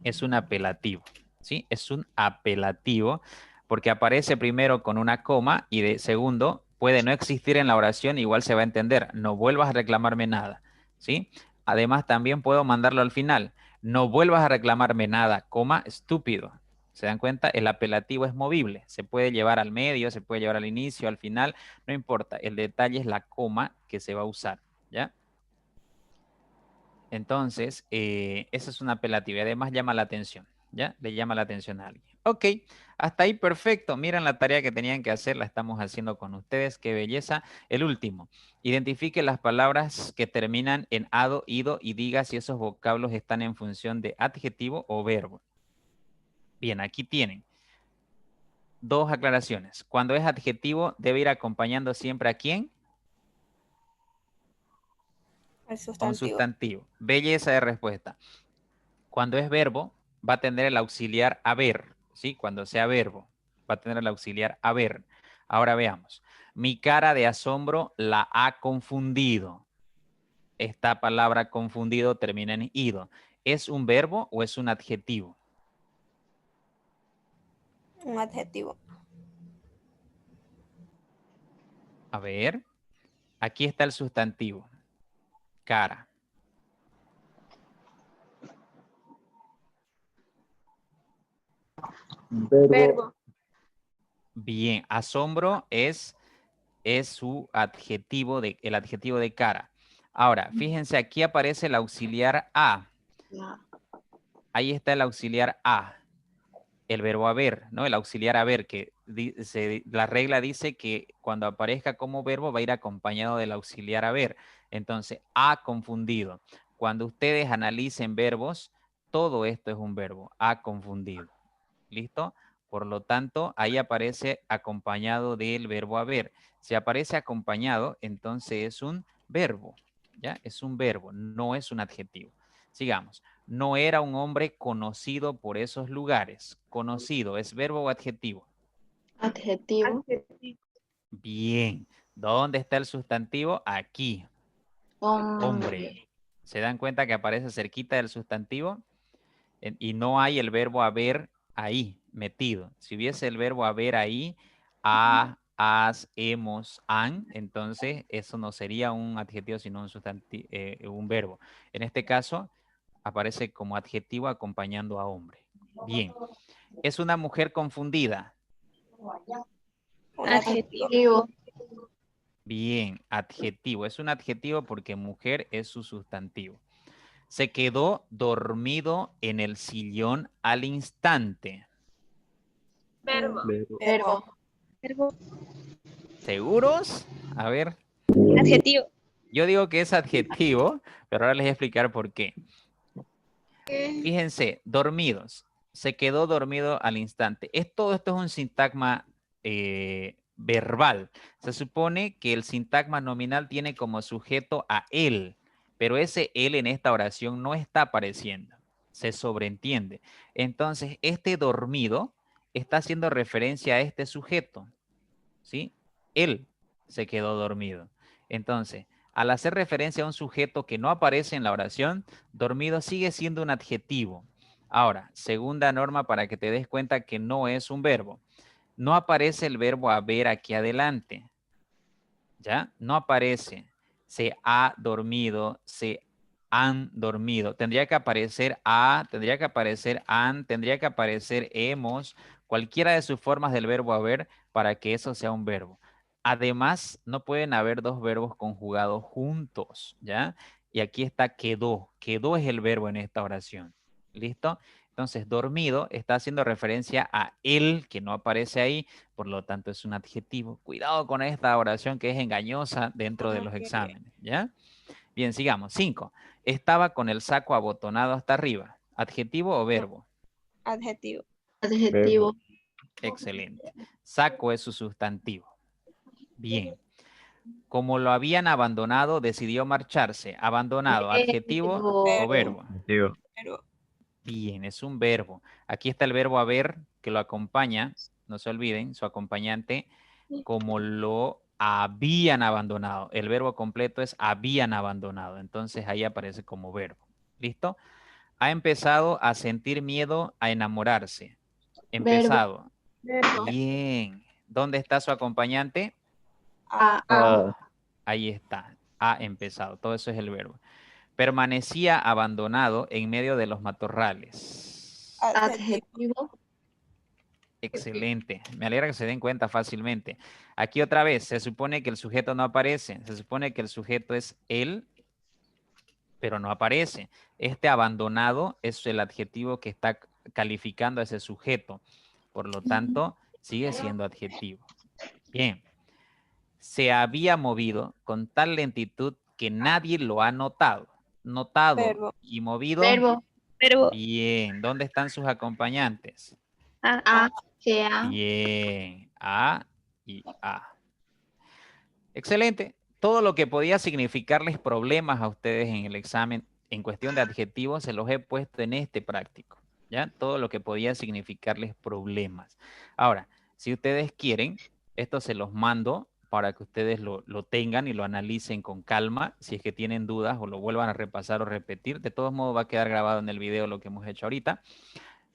es un apelativo. ¿Sí? Es un apelativo porque aparece primero con una coma y de segundo puede no existir en la oración, igual se va a entender. No vuelvas a reclamarme nada. ¿Sí? Además, también puedo mandarlo al final. No vuelvas a reclamarme nada, coma, estúpido. ¿Se dan cuenta? El apelativo es movible. Se puede llevar al medio, se puede llevar al inicio, al final. No importa. El detalle es la coma que se va a usar. ¿Ya? Entonces, esa es una apelativa y además llama la atención, ¿ya? Le llama la atención a alguien. Ok, hasta ahí perfecto. Miren la tarea que tenían que hacer, la estamos haciendo con ustedes. Qué belleza. El último, identifique las palabras que terminan en ado, ido y diga si esos vocablos están en función de adjetivo o verbo. Bien, aquí tienen dos aclaraciones. Cuando es adjetivo, debe ir acompañando siempre a quién. El A un sustantivo. Belleza de respuesta. Cuando es verbo, va a tener el auxiliar haber, ¿sí? Cuando sea verbo, va a tener el auxiliar haber. Ahora veamos. Mi cara de asombro la ha confundido. Esta palabra confundido termina en ido. ¿Es un verbo o es un adjetivo? Un adjetivo. A ver, aquí está el sustantivo. Cara. Verbo. Bien, asombro es su adjetivo, el adjetivo de cara. Ahora, fíjense, aquí aparece el auxiliar a. Ahí está el auxiliar a, el verbo haber, ¿no? El auxiliar haber, que la regla dice que cuando aparezca como verbo va a ir acompañado del auxiliar haber. Entonces, ha confundido. Cuando ustedes analicen verbos, todo esto es un verbo, ha confundido. ¿Listo? Por lo tanto, ahí aparece acompañado del verbo haber. Si aparece acompañado, entonces es un verbo, ¿ya? Es un verbo, no es un adjetivo. Sigamos. No era un hombre conocido por esos lugares. Conocido, ¿es verbo o adjetivo? Adjetivo. Bien. ¿Dónde está el sustantivo? Aquí. Hombre. ¿Se dan cuenta que aparece cerquita del sustantivo? Y no hay el verbo haber ahí metido. Si hubiese el verbo haber ahí, a, has, hemos, han, entonces eso no sería un adjetivo, sino un sustantivo, un verbo. En este caso, aparece como adjetivo acompañando a hombre. Bien. Es una mujer confundida. Un Adjetivo. Bien, adjetivo. Es un adjetivo porque mujer es su sustantivo. Se quedó dormido en el sillón al instante. Verbo. Verbo. Verbo. ¿Seguros? A ver. Adjetivo. Yo digo que es adjetivo, pero ahora les voy a explicar por qué. Fíjense, dormidos. Se quedó dormido al instante. Todo esto es un sintagma verbal. Se supone que el sintagma nominal tiene como sujeto a él, pero ese él en esta oración no está apareciendo. Se sobreentiende. Entonces, este dormido está haciendo referencia a este sujeto, ¿sí? Él se quedó dormido. Entonces, al hacer referencia a un sujeto que no aparece en la oración, dormido sigue siendo un adjetivo. Ahora, segunda norma para que te des cuenta que no es un verbo. No aparece el verbo haber aquí adelante. ¿Ya? No aparece. Se ha dormido, se han dormido. Tendría que aparecer a, tendría que aparecer han, tendría que aparecer hemos, cualquiera de sus formas del verbo haber para que eso sea un verbo. Además, no pueden haber dos verbos conjugados juntos, ¿ya? Y aquí está quedó. Quedó es el verbo en esta oración. ¿Listo? Entonces, dormido está haciendo referencia a él, que no aparece ahí, por lo tanto es un adjetivo. Cuidado con esta oración que es engañosa dentro de los Ok. exámenes, ¿ya? Bien, sigamos. 5. Estaba con el saco abotonado hasta arriba. ¿Adjetivo o verbo? Adjetivo. Adjetivo. Excelente. Saco es su sustantivo. Bien. Como lo habían abandonado, decidió marcharse. Abandonado, ¿adjetivo o verbo? Adjetivo. Verbo. Bien, es un verbo. Aquí está el verbo haber que lo acompaña, no se olviden, su acompañante, como lo habían abandonado. El verbo completo es habían abandonado. Entonces ahí aparece como verbo. ¿Listo? Ha empezado a sentir miedo a enamorarse. Verbo. Empezado. Verbo. Bien. ¿Dónde está su acompañante? A. Ah, Ahí está. Ha empezado. Todo eso es el verbo. Permanecía abandonado en medio de los matorrales. Adjetivo. Adjetivo. Excelente. Me alegra que se den cuenta fácilmente. Aquí otra vez, se supone que el sujeto no aparece. Se supone que el sujeto es él, pero no aparece. Este abandonado es el adjetivo que está calificando a ese sujeto. Por lo tanto, sigue siendo adjetivo. Bien. Se había movido con tal lentitud que nadie lo ha notado. Notado Verbo. y movido. Verbo. Verbo. Bien. ¿Dónde están sus acompañantes? A. Que a. Bien. A y A. Excelente. Todo lo que podía significarles problemas a ustedes en el examen en cuestión de adjetivos se los he puesto en este práctico. ¿Ya? Todo lo que podía significarles problemas. Ahora, si ustedes quieren, esto se los mando para que ustedes lo tengan y lo analicen con calma. Si es que tienen dudas o lo vuelvan a repasar o repetir. De todos modos va a quedar grabado en el video lo que hemos hecho ahorita.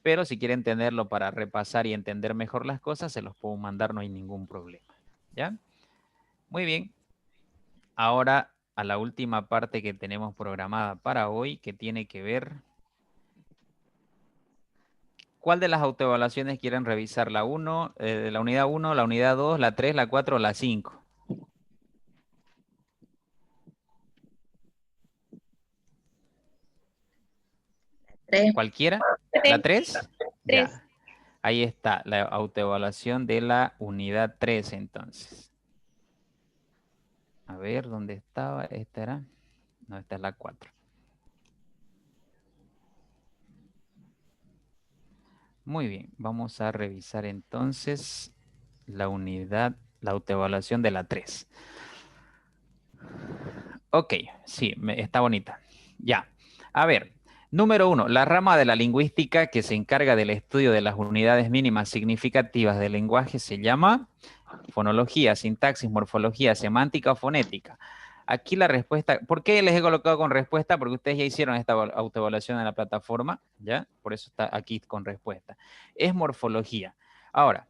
Pero si quieren tenerlo para repasar y entender mejor las cosas, se los puedo mandar, no hay ningún problema. ¿Ya? Muy bien. Ahora a la última parte que tenemos programada para hoy, que tiene que ver... ¿Cuál de las autoevaluaciones quieren revisar? ¿La 1, la unidad 1, la unidad 2, la 3, la 4 o la 5? Tres. ¿Cualquiera? ¿La 3? Ya. Ahí está, la autoevaluación de la unidad 3 entonces. A ver, ¿dónde estaba? ¿Esta era? No, esta es la 4. Muy bien, vamos a revisar entonces la unidad, la autoevaluación de la 3. Ok, sí, está bonita. Ya. A ver, número 1, la rama de la lingüística que se encarga del estudio de las unidades mínimas significativas del lenguaje se llama fonología, sintaxis, morfología, semántica o fonética. Aquí la respuesta, ¿por qué les he colocado con respuesta? Porque ustedes ya hicieron esta autoevaluación en la plataforma, ¿ya? Por eso está aquí con respuesta. Es morfología. Ahora,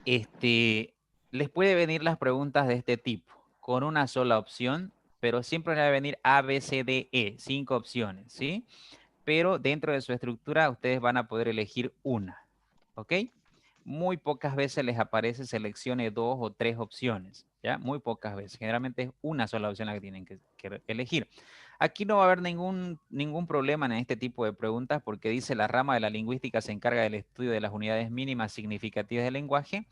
les puede venir las preguntas de este tipo, con una sola opción, pero siempre le va a venir A, B, C, D, E, 5 opciones, ¿sí? Pero dentro de su estructura ustedes van a poder elegir una, ¿ok? Muy pocas veces les aparece seleccione 2 o 3 opciones, ¿ya? Muy pocas veces. Generalmente es una sola opción la que tienen que elegir. Aquí no va a haber ningún problema en este tipo de preguntas porque dice la rama de la lingüística se encarga del estudio de las unidades mínimas significativas del lenguaje.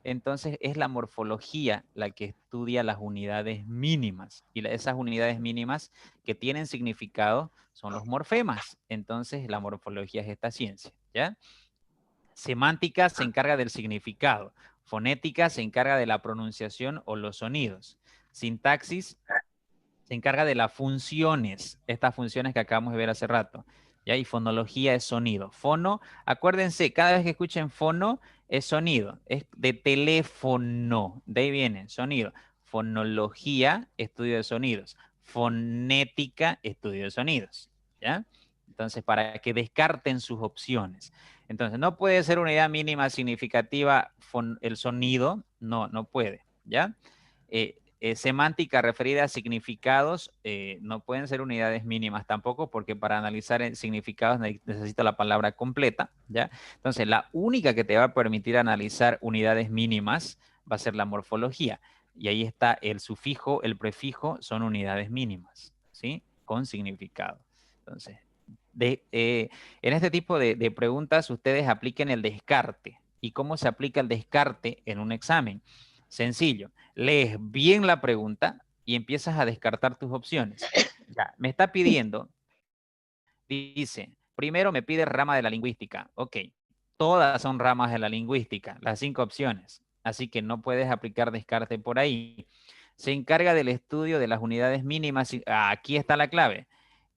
Entonces es la morfología la que estudia las unidades mínimas y esas unidades mínimas que tienen significado son los morfemas. Entonces la morfología es esta ciencia, ¿ya? Semántica se encarga del significado. Fonética se encarga de la pronunciación o los sonidos. Sintaxis se encarga de las funciones, estas funciones que acabamos de ver hace rato. ¿Ya? Y fonología es sonido. Fono, acuérdense, cada vez que escuchen fono es sonido, es de teléfono, de ahí viene, sonido. Fonología, estudio de sonidos. Fonética, estudio de sonidos. ¿Ya? Entonces, para que descarten sus opciones. Entonces, no puede ser unidad mínima significativa el sonido, no puede, ¿ya? Semántica referida a significados, no pueden ser unidades mínimas tampoco, porque para analizar significados necesito la palabra completa, ¿ya? Entonces, la única que te va a permitir analizar unidades mínimas va a ser la morfología, y ahí está el sufijo, el prefijo, son unidades mínimas, ¿sí? Con significado. Entonces, En este tipo de preguntas ustedes apliquen el descarte. ¿Y cómo se aplica el descarte en un examen? Sencillo. Lees bien la pregunta y empiezas a descartar tus opciones. Ya, me está pidiendo, dice, primero me pide rama de la lingüística. Ok, todas son ramas de la lingüística, las 5 opciones. Así que no puedes aplicar descarte por ahí. Se encarga del estudio de las unidades mínimas. Aquí está la clave.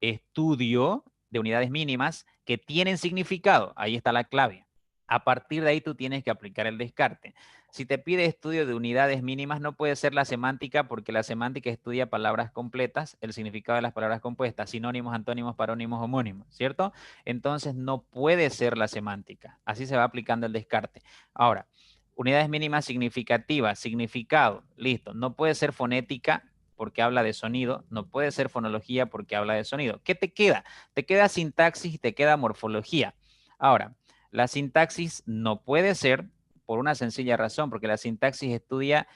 Estudio de unidades mínimas que tienen significado. Ahí está la clave. A partir de ahí tú tienes que aplicar el descarte. Si te pide estudio de unidades mínimas, no puede ser la semántica, porque la semántica estudia palabras completas, el significado de las palabras compuestas, sinónimos, antónimos, parónimos, homónimos, ¿cierto? Entonces no puede ser la semántica. Así se va aplicando el descarte. Ahora, unidades mínimas significativas, significado, listo. No puede ser fonética porque habla de sonido, no puede ser fonología porque habla de sonido. ¿Qué te queda? Te queda sintaxis y te queda morfología. Ahora, la sintaxis no puede ser por una sencilla razón, porque la sintaxis estudia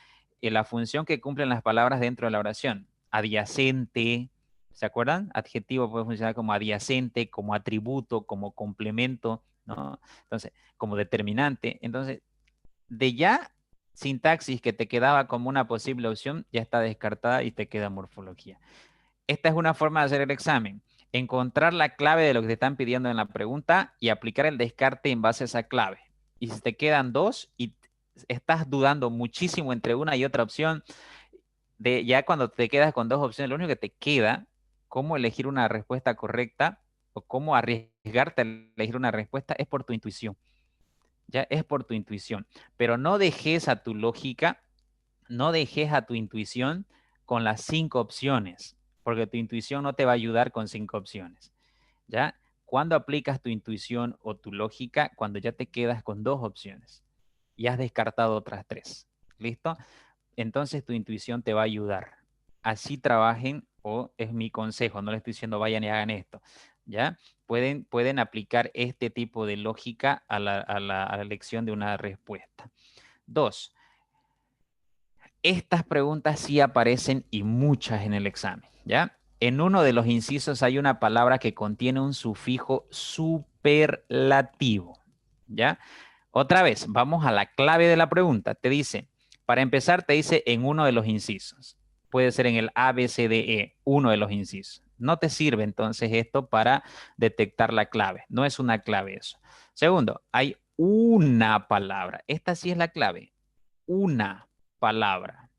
la función que cumplen las palabras dentro de la oración. Adyacente, ¿se acuerdan? Adjetivo puede funcionar como adyacente, como atributo, como complemento, ¿no? Entonces, como determinante. Entonces, de ya sintaxis que te quedaba como una posible opción, ya está descartada y te queda morfología. Esta es una forma de hacer el examen. Encontrar la clave de lo que te están pidiendo en la pregunta y aplicar el descarte en base a esa clave. Y si te quedan dos y estás dudando muchísimo entre una y otra opción, ya cuando te quedas con dos opciones, lo único que te queda, cómo elegir una respuesta correcta o cómo arriesgarte a elegir una respuesta, es por tu intuición. Ya es por tu intuición. Pero no dejes a tu lógica, no dejes a tu intuición con las 5 opciones, porque tu intuición no te va a ayudar con 5 opciones. ¿Ya? ¿Cuándo aplicas tu intuición o tu lógica? Cuando ya te quedas con 2 opciones y has descartado otras 3. ¿Listo? Entonces tu intuición te va a ayudar. Así trabajen, o es mi consejo, no les estoy diciendo vayan y hagan esto. ¿Ya? Pueden aplicar este tipo de lógica a la elección de una respuesta. 2. Estas preguntas sí aparecen y muchas en el examen, ¿ya? En uno de los incisos hay una palabra que contiene un sufijo superlativo, ¿ya? Otra vez, vamos a la clave de la pregunta. Te dice, para empezar, te dice en uno de los incisos. Puede ser en el A, B, C, D, E, uno de los incisos. No te sirve entonces esto para detectar la clave. No es una clave eso. Segundo, hay una palabra. Esta sí es la clave. Una palabra.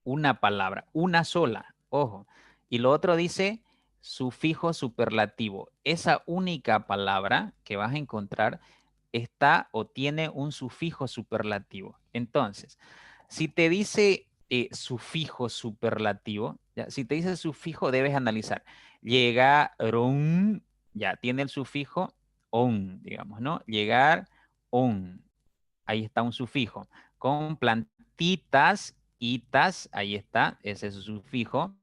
Una palabra. Una sola. Ojo. Y lo otro dice sufijo superlativo. Esa única palabra que vas a encontrar está o tiene un sufijo superlativo. Entonces, si te dice sufijo superlativo, ¿ya? Si te dice sufijo, debes analizar. Llegaron, ya tiene el sufijo on, digamos, ¿no? Llegar on. Ahí está un sufijo. Con plantitas, itas, ahí está, ese es su sufijo,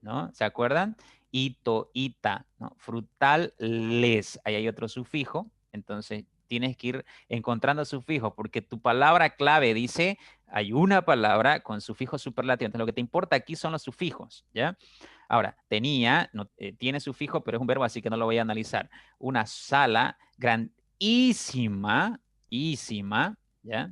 ¿no? ¿Se acuerdan? Ito, ita, ¿no? Frutales, ahí hay otro sufijo, entonces tienes que ir encontrando sufijos, porque tu palabra clave dice, hay una palabra con sufijo superlativo, entonces lo que te importa aquí son los sufijos, ¿ya? Ahora, tenía, no, tiene sufijo, pero es un verbo, así que no lo voy a analizar. Una sala grandísima, ísima, ¿ya?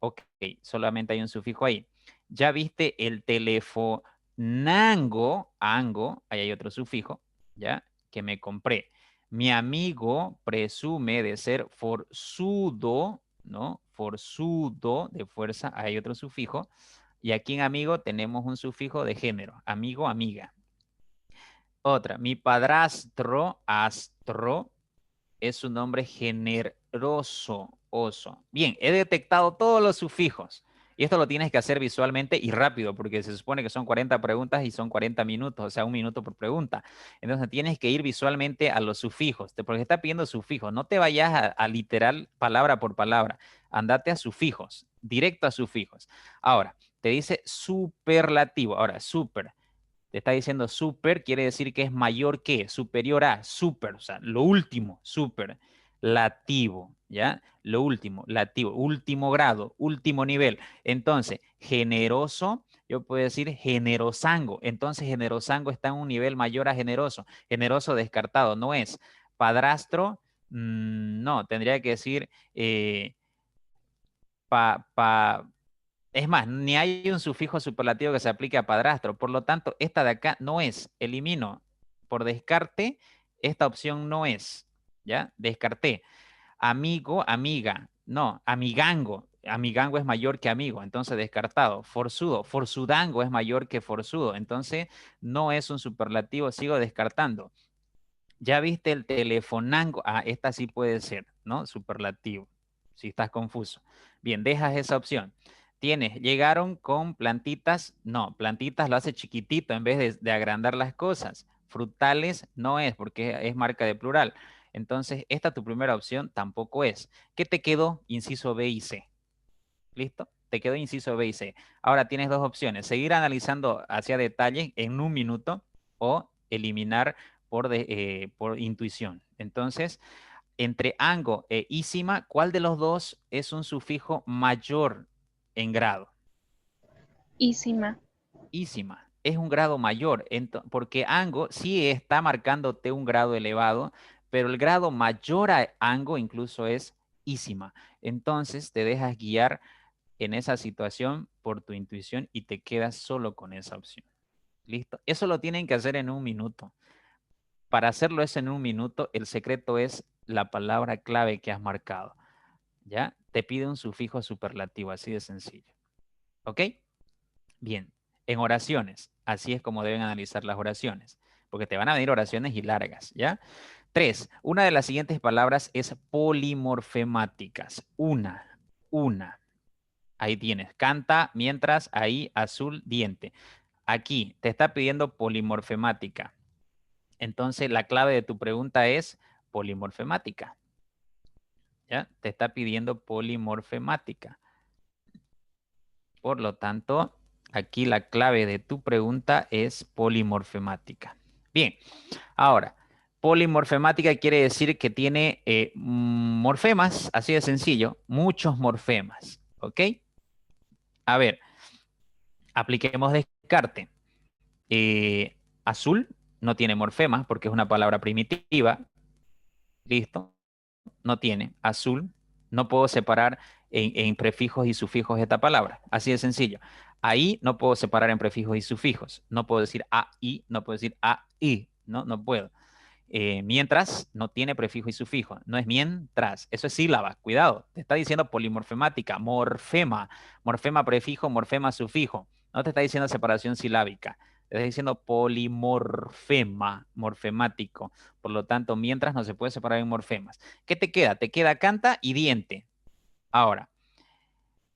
Ok, solamente hay un sufijo ahí. Ya viste el teléfono nango, ango, ahí hay otro sufijo, ¿ya? Que me compré. Mi amigo presume de ser forzudo, ¿no? Forzudo, de fuerza, ahí hay otro sufijo. Y aquí en amigo tenemos un sufijo de género, amigo, amiga. Otra, mi padrastro, astro, es un nombre generoso, oso. Bien, he detectado todos los sufijos. Y esto lo tienes que hacer visualmente y rápido, porque se supone que son 40 preguntas y son 40 minutos, o sea, 1 minuto por pregunta. Entonces tienes que ir visualmente a los sufijos, porque está pidiendo sufijos. No te vayas a literal palabra por palabra. Andate a sufijos, directo a sufijos. Ahora, te dice superlativo. Ahora, super. Te está diciendo super, quiere decir que es mayor que, superior a, super, o sea, lo último, super, lativo, ¿ya? Lo último, lativo, último grado, último nivel. Entonces, generoso, Yo puedo decir generosango. Entonces, generosango está en un nivel mayor a generoso. Generoso descartado, no es. Padrastro, no, tendría que decir es más, ni hay un sufijo superlativo que se aplique a padrastro. Por lo tanto, esta de acá no es. Elimino por descarte. Esta opción no es. ¿Ya? Descarté. Amigo, amiga. No, amigango. Amigango es mayor que amigo, entonces descartado. Forzudo, forzudango es mayor que forzudo, entonces no es un superlativo, sigo descartando. Ya viste el telefonango. Ah, esta sí puede ser, ¿no? Superlativo, si estás confuso. Bien, dejas esa opción. Tienes, llegaron con plantitas. No, plantitas lo hace chiquitito en vez de agrandar las cosas. Frutales no es porque es marca de plural. Entonces, esta tu primera opción tampoco es. ¿Qué te quedó? Inciso B y C. ¿Listo? Te quedó inciso B y C. Ahora tienes dos opciones. Seguir analizando hacia detalle en un minuto o eliminar por intuición. Entonces, entre ango e ísima, ¿cuál de los dos es un sufijo mayor en grado? Ísima. Ísima. Es un grado mayor, porque ango sí está marcándote un grado elevado, pero el grado mayor a ango incluso es ísima. Entonces te dejas guiar en esa situación por tu intuición y te quedas solo con esa opción. ¿Listo? Eso lo tienen que hacer en un minuto. Para hacerlo eso en un minuto, el secreto es la palabra clave que has marcado. ¿Ya? Te pide un sufijo superlativo, así de sencillo. ¿Ok? Bien. En oraciones, así es como deben analizar las oraciones, porque te van a venir oraciones y largas, ¿ya? 3. Una de las siguientes palabras es polimorfemáticas. Una. Ahí tienes. Canta, mientras, ahí, azul, diente. Aquí te está pidiendo polimorfemática. Entonces, la clave de tu pregunta es polimorfemática. ¿Ya? Te está pidiendo polimorfemática. Por lo tanto, aquí la clave de tu pregunta es polimorfemática. Bien, ahora, polimorfemática quiere decir que tiene morfemas, así de sencillo, muchos morfemas. ¿Ok? A ver, apliquemos descarte. Azul no tiene morfemas porque es una palabra primitiva. Listo. No tiene. Azul. No puedo separar en prefijos y sufijos esta palabra. Así de sencillo. Ahí no puedo separar en prefijos y sufijos. No puedo decir a y, no puedo decir a y. No, no puedo. Mientras no tiene prefijo y sufijo. No es mientras. Eso es sílaba. Cuidado. Te está diciendo polimorfemática. Morfema. Morfema prefijo, morfema sufijo. No te está diciendo separación silábica. Te está diciendo polimorfema, morfemático. Por lo tanto, mientras no se puede separar en morfemas. ¿Qué te queda? Te queda canta y diente. Ahora,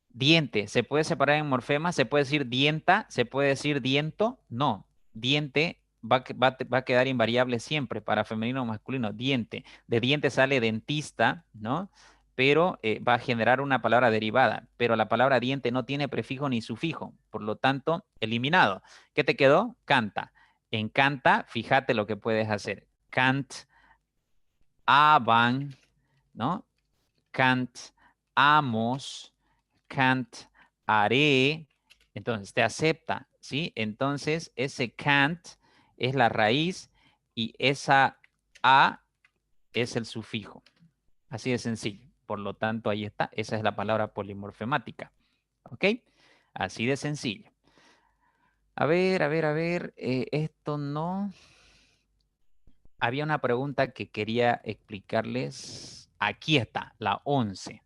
diente, ¿se puede separar en morfemas? ¿Se puede decir dienta? ¿Se puede decir diento? No. Diente va a quedar invariable siempre para femenino o masculino. Diente. De diente sale dentista, ¿no? Pero va a generar una palabra derivada. Pero la palabra diente no tiene prefijo ni sufijo. Por lo tanto, eliminado. ¿Qué te quedó? Canta. En canta, fíjate lo que puedes hacer. Cant, aban, ¿no? Cant, amos, can't, haré. Entonces, te acepta, ¿sí? Entonces, ese can't es la raíz y esa a es el sufijo. Así de sencillo. Por lo tanto, ahí está. Esa es la palabra polimorfemática. ¿Ok? Así de sencillo. A ver, a ver, a ver. Esto no. Había una pregunta que quería explicarles. Aquí está, la 11.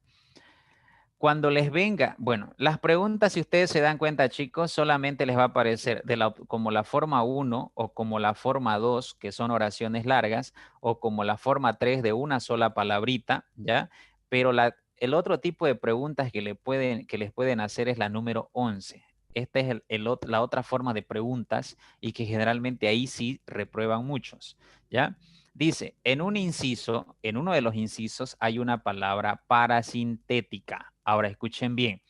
Cuando les venga, bueno, las preguntas, si ustedes se dan cuenta, chicos, solamente les va a aparecer como la forma 1 o como la forma 2, que son oraciones largas, o como la forma 3 de una sola palabrita, ¿ya? Pero el otro tipo de preguntas que les pueden hacer es la número 11. Esta es la otra forma de preguntas y que generalmente ahí sí reprueban muchos, ¿ya? Dice, en un inciso, en uno de los incisos hay una palabra parasintética. Ahora escuchen bien.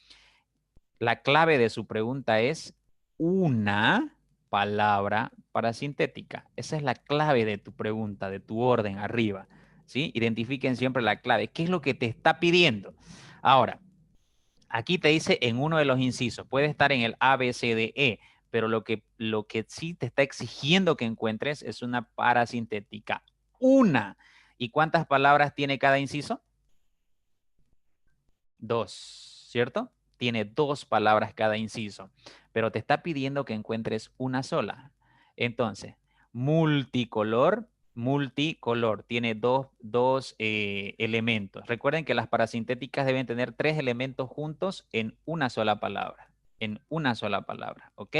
La clave de su pregunta es una palabra parasintética. Esa es la clave de tu pregunta, de tu orden arriba. ¿Sí? Identifiquen siempre la clave. ¿Qué es lo que te está pidiendo? Ahora, Aquí te dice en uno de los incisos. Puede estar en el A, B, C, D, E. Pero lo que sí te está exigiendo que encuentres es una parasintética. Una. ¿Y cuántas palabras tiene cada inciso? 2, ¿cierto? Tiene 2 palabras cada inciso. Pero te está pidiendo que encuentres una sola. Entonces, multicolor tiene dos elementos. Recuerden que las parasintéticas deben tener 3 elementos juntos en una sola palabra. En una sola palabra, ¿ok?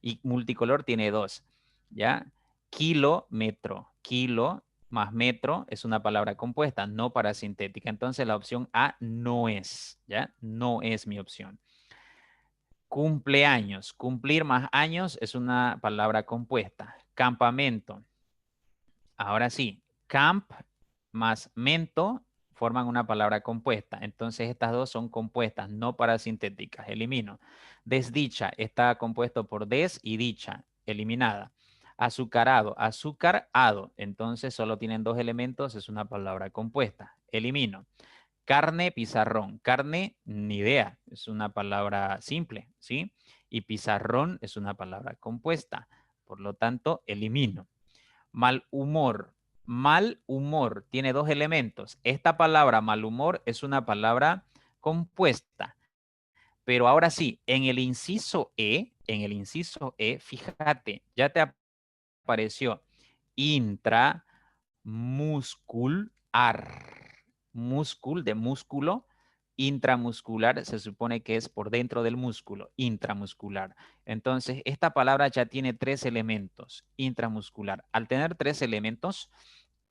Y multicolor tiene 2, ¿ya? Kilómetro. Kilo más metro es una palabra compuesta, no parasintética. Entonces la opción A no es, ¿ya? No es mi opción. Cumpleaños. Cumplir más años es una palabra compuesta. Campamento. Ahora sí, camp más mento forman una palabra compuesta. Entonces estas dos son compuestas, no parasintéticas. Elimino. Desdicha está compuesto por des y dicha. Eliminada. Azucarado, azucarado. Entonces solo tienen 2 elementos, es una palabra compuesta. Elimino. Carne, pizarrón. Carne, ni idea, es una palabra simple, ¿sí? Y pizarrón es una palabra compuesta. Por lo tanto, elimino. Mal humor. Mal humor tiene 2 elementos. Esta palabra mal humor es una palabra compuesta. Pero ahora sí, en el inciso E, fíjate, ya te apareció intramuscular. Múscul de músculo. Intramuscular se supone que es por dentro del músculo, intramuscular. Entonces, esta palabra ya tiene 3 elementos, intramuscular. Al tener 3 elementos,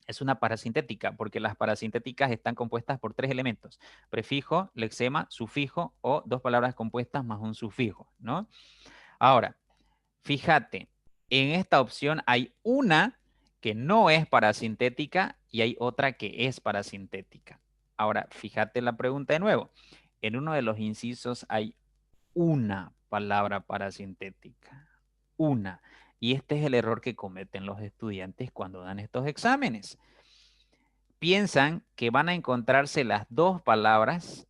es una parasintética, porque las parasintéticas están compuestas por 3 elementos. Prefijo, lexema, sufijo o 2 palabras compuestas más un sufijo, ¿no? Ahora, fíjate, en esta opción hay una que no es parasintética y hay otra que es parasintética. Ahora, fíjate la pregunta de nuevo. En uno de los incisos hay una palabra parasintética. Una. Y este es el error que cometen los estudiantes cuando dan estos exámenes. Piensan que van a encontrarse las 2 palabras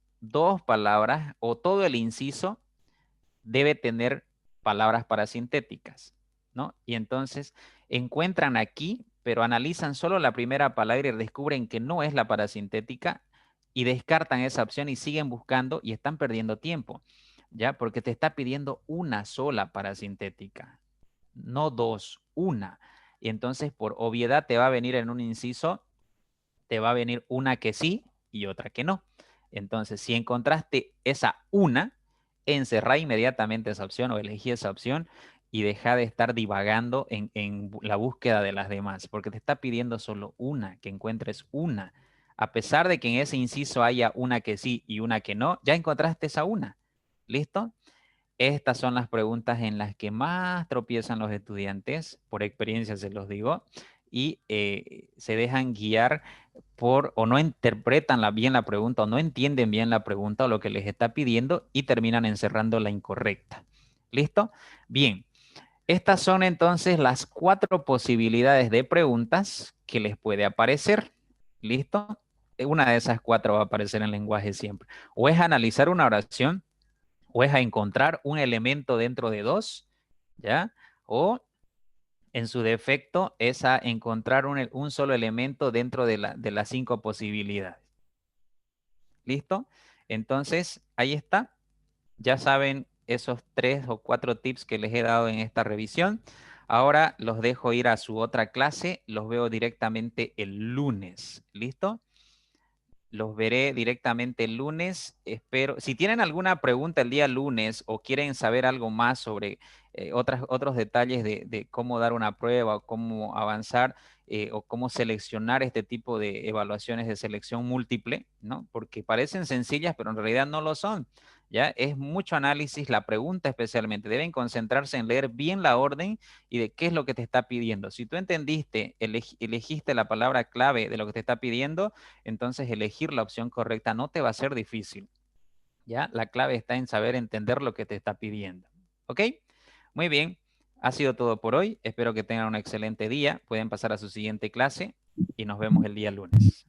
o todo el inciso debe tener palabras parasintéticas, ¿no? Y entonces encuentran aquí, pero analizan solo la primera palabra y descubren que no es la parasintética y descartan esa opción y siguen buscando y están perdiendo tiempo, ¿ya? Porque te está pidiendo una sola parasintética, no 2, una. Y entonces por obviedad te va a venir en un inciso, te va a venir una que sí y otra que no. Entonces, si encontraste esa una, encerrá inmediatamente esa opción o elegí esa opción y deja de estar divagando en la búsqueda de las demás, porque te está pidiendo solo una, que encuentres una. A pesar de que en ese inciso haya una que sí y una que no, ya encontraste esa una. ¿Listo? Estas son las preguntas en las que más tropiezan los estudiantes, por experiencia se los digo, y se dejan guiar o no interpretan bien la pregunta o no entienden bien la pregunta o lo que les está pidiendo y terminan encerrando la incorrecta. ¿Listo? Bien, estas son entonces las 4 posibilidades de preguntas que les puede aparecer. ¿Listo? Una de esas 4 va a aparecer en lenguaje siempre. O es analizar una oración, o es a encontrar un elemento dentro de 2, ¿ya? O en su defecto es a encontrar un solo elemento dentro de las 5 posibilidades. ¿Listo? Entonces, ahí está. Ya saben esos 3 o 4 tips que les he dado en esta revisión. Ahora los dejo ir a su otra clase. Los veo directamente el lunes. ¿Listo? Los veré directamente el lunes. Espero, si tienen alguna pregunta el día lunes o quieren saber algo más sobre otros detalles de cómo dar una prueba o cómo avanzar o cómo seleccionar este tipo de evaluaciones de selección múltiple, ¿no? Porque parecen sencillas, pero en realidad no lo son. ¿Ya? Es mucho análisis, la pregunta especialmente. Deben concentrarse en leer bien la orden y de qué es lo que te está pidiendo. Si tú entendiste, elegiste la palabra clave de lo que te está pidiendo, entonces elegir la opción correcta no te va a ser difícil. ¿Ya? La clave está en saber entender lo que te está pidiendo. ¿Ok? Muy bien. Ha sido todo por hoy. Espero que tengan un excelente día. Pueden pasar a su siguiente clase y nos vemos el día lunes.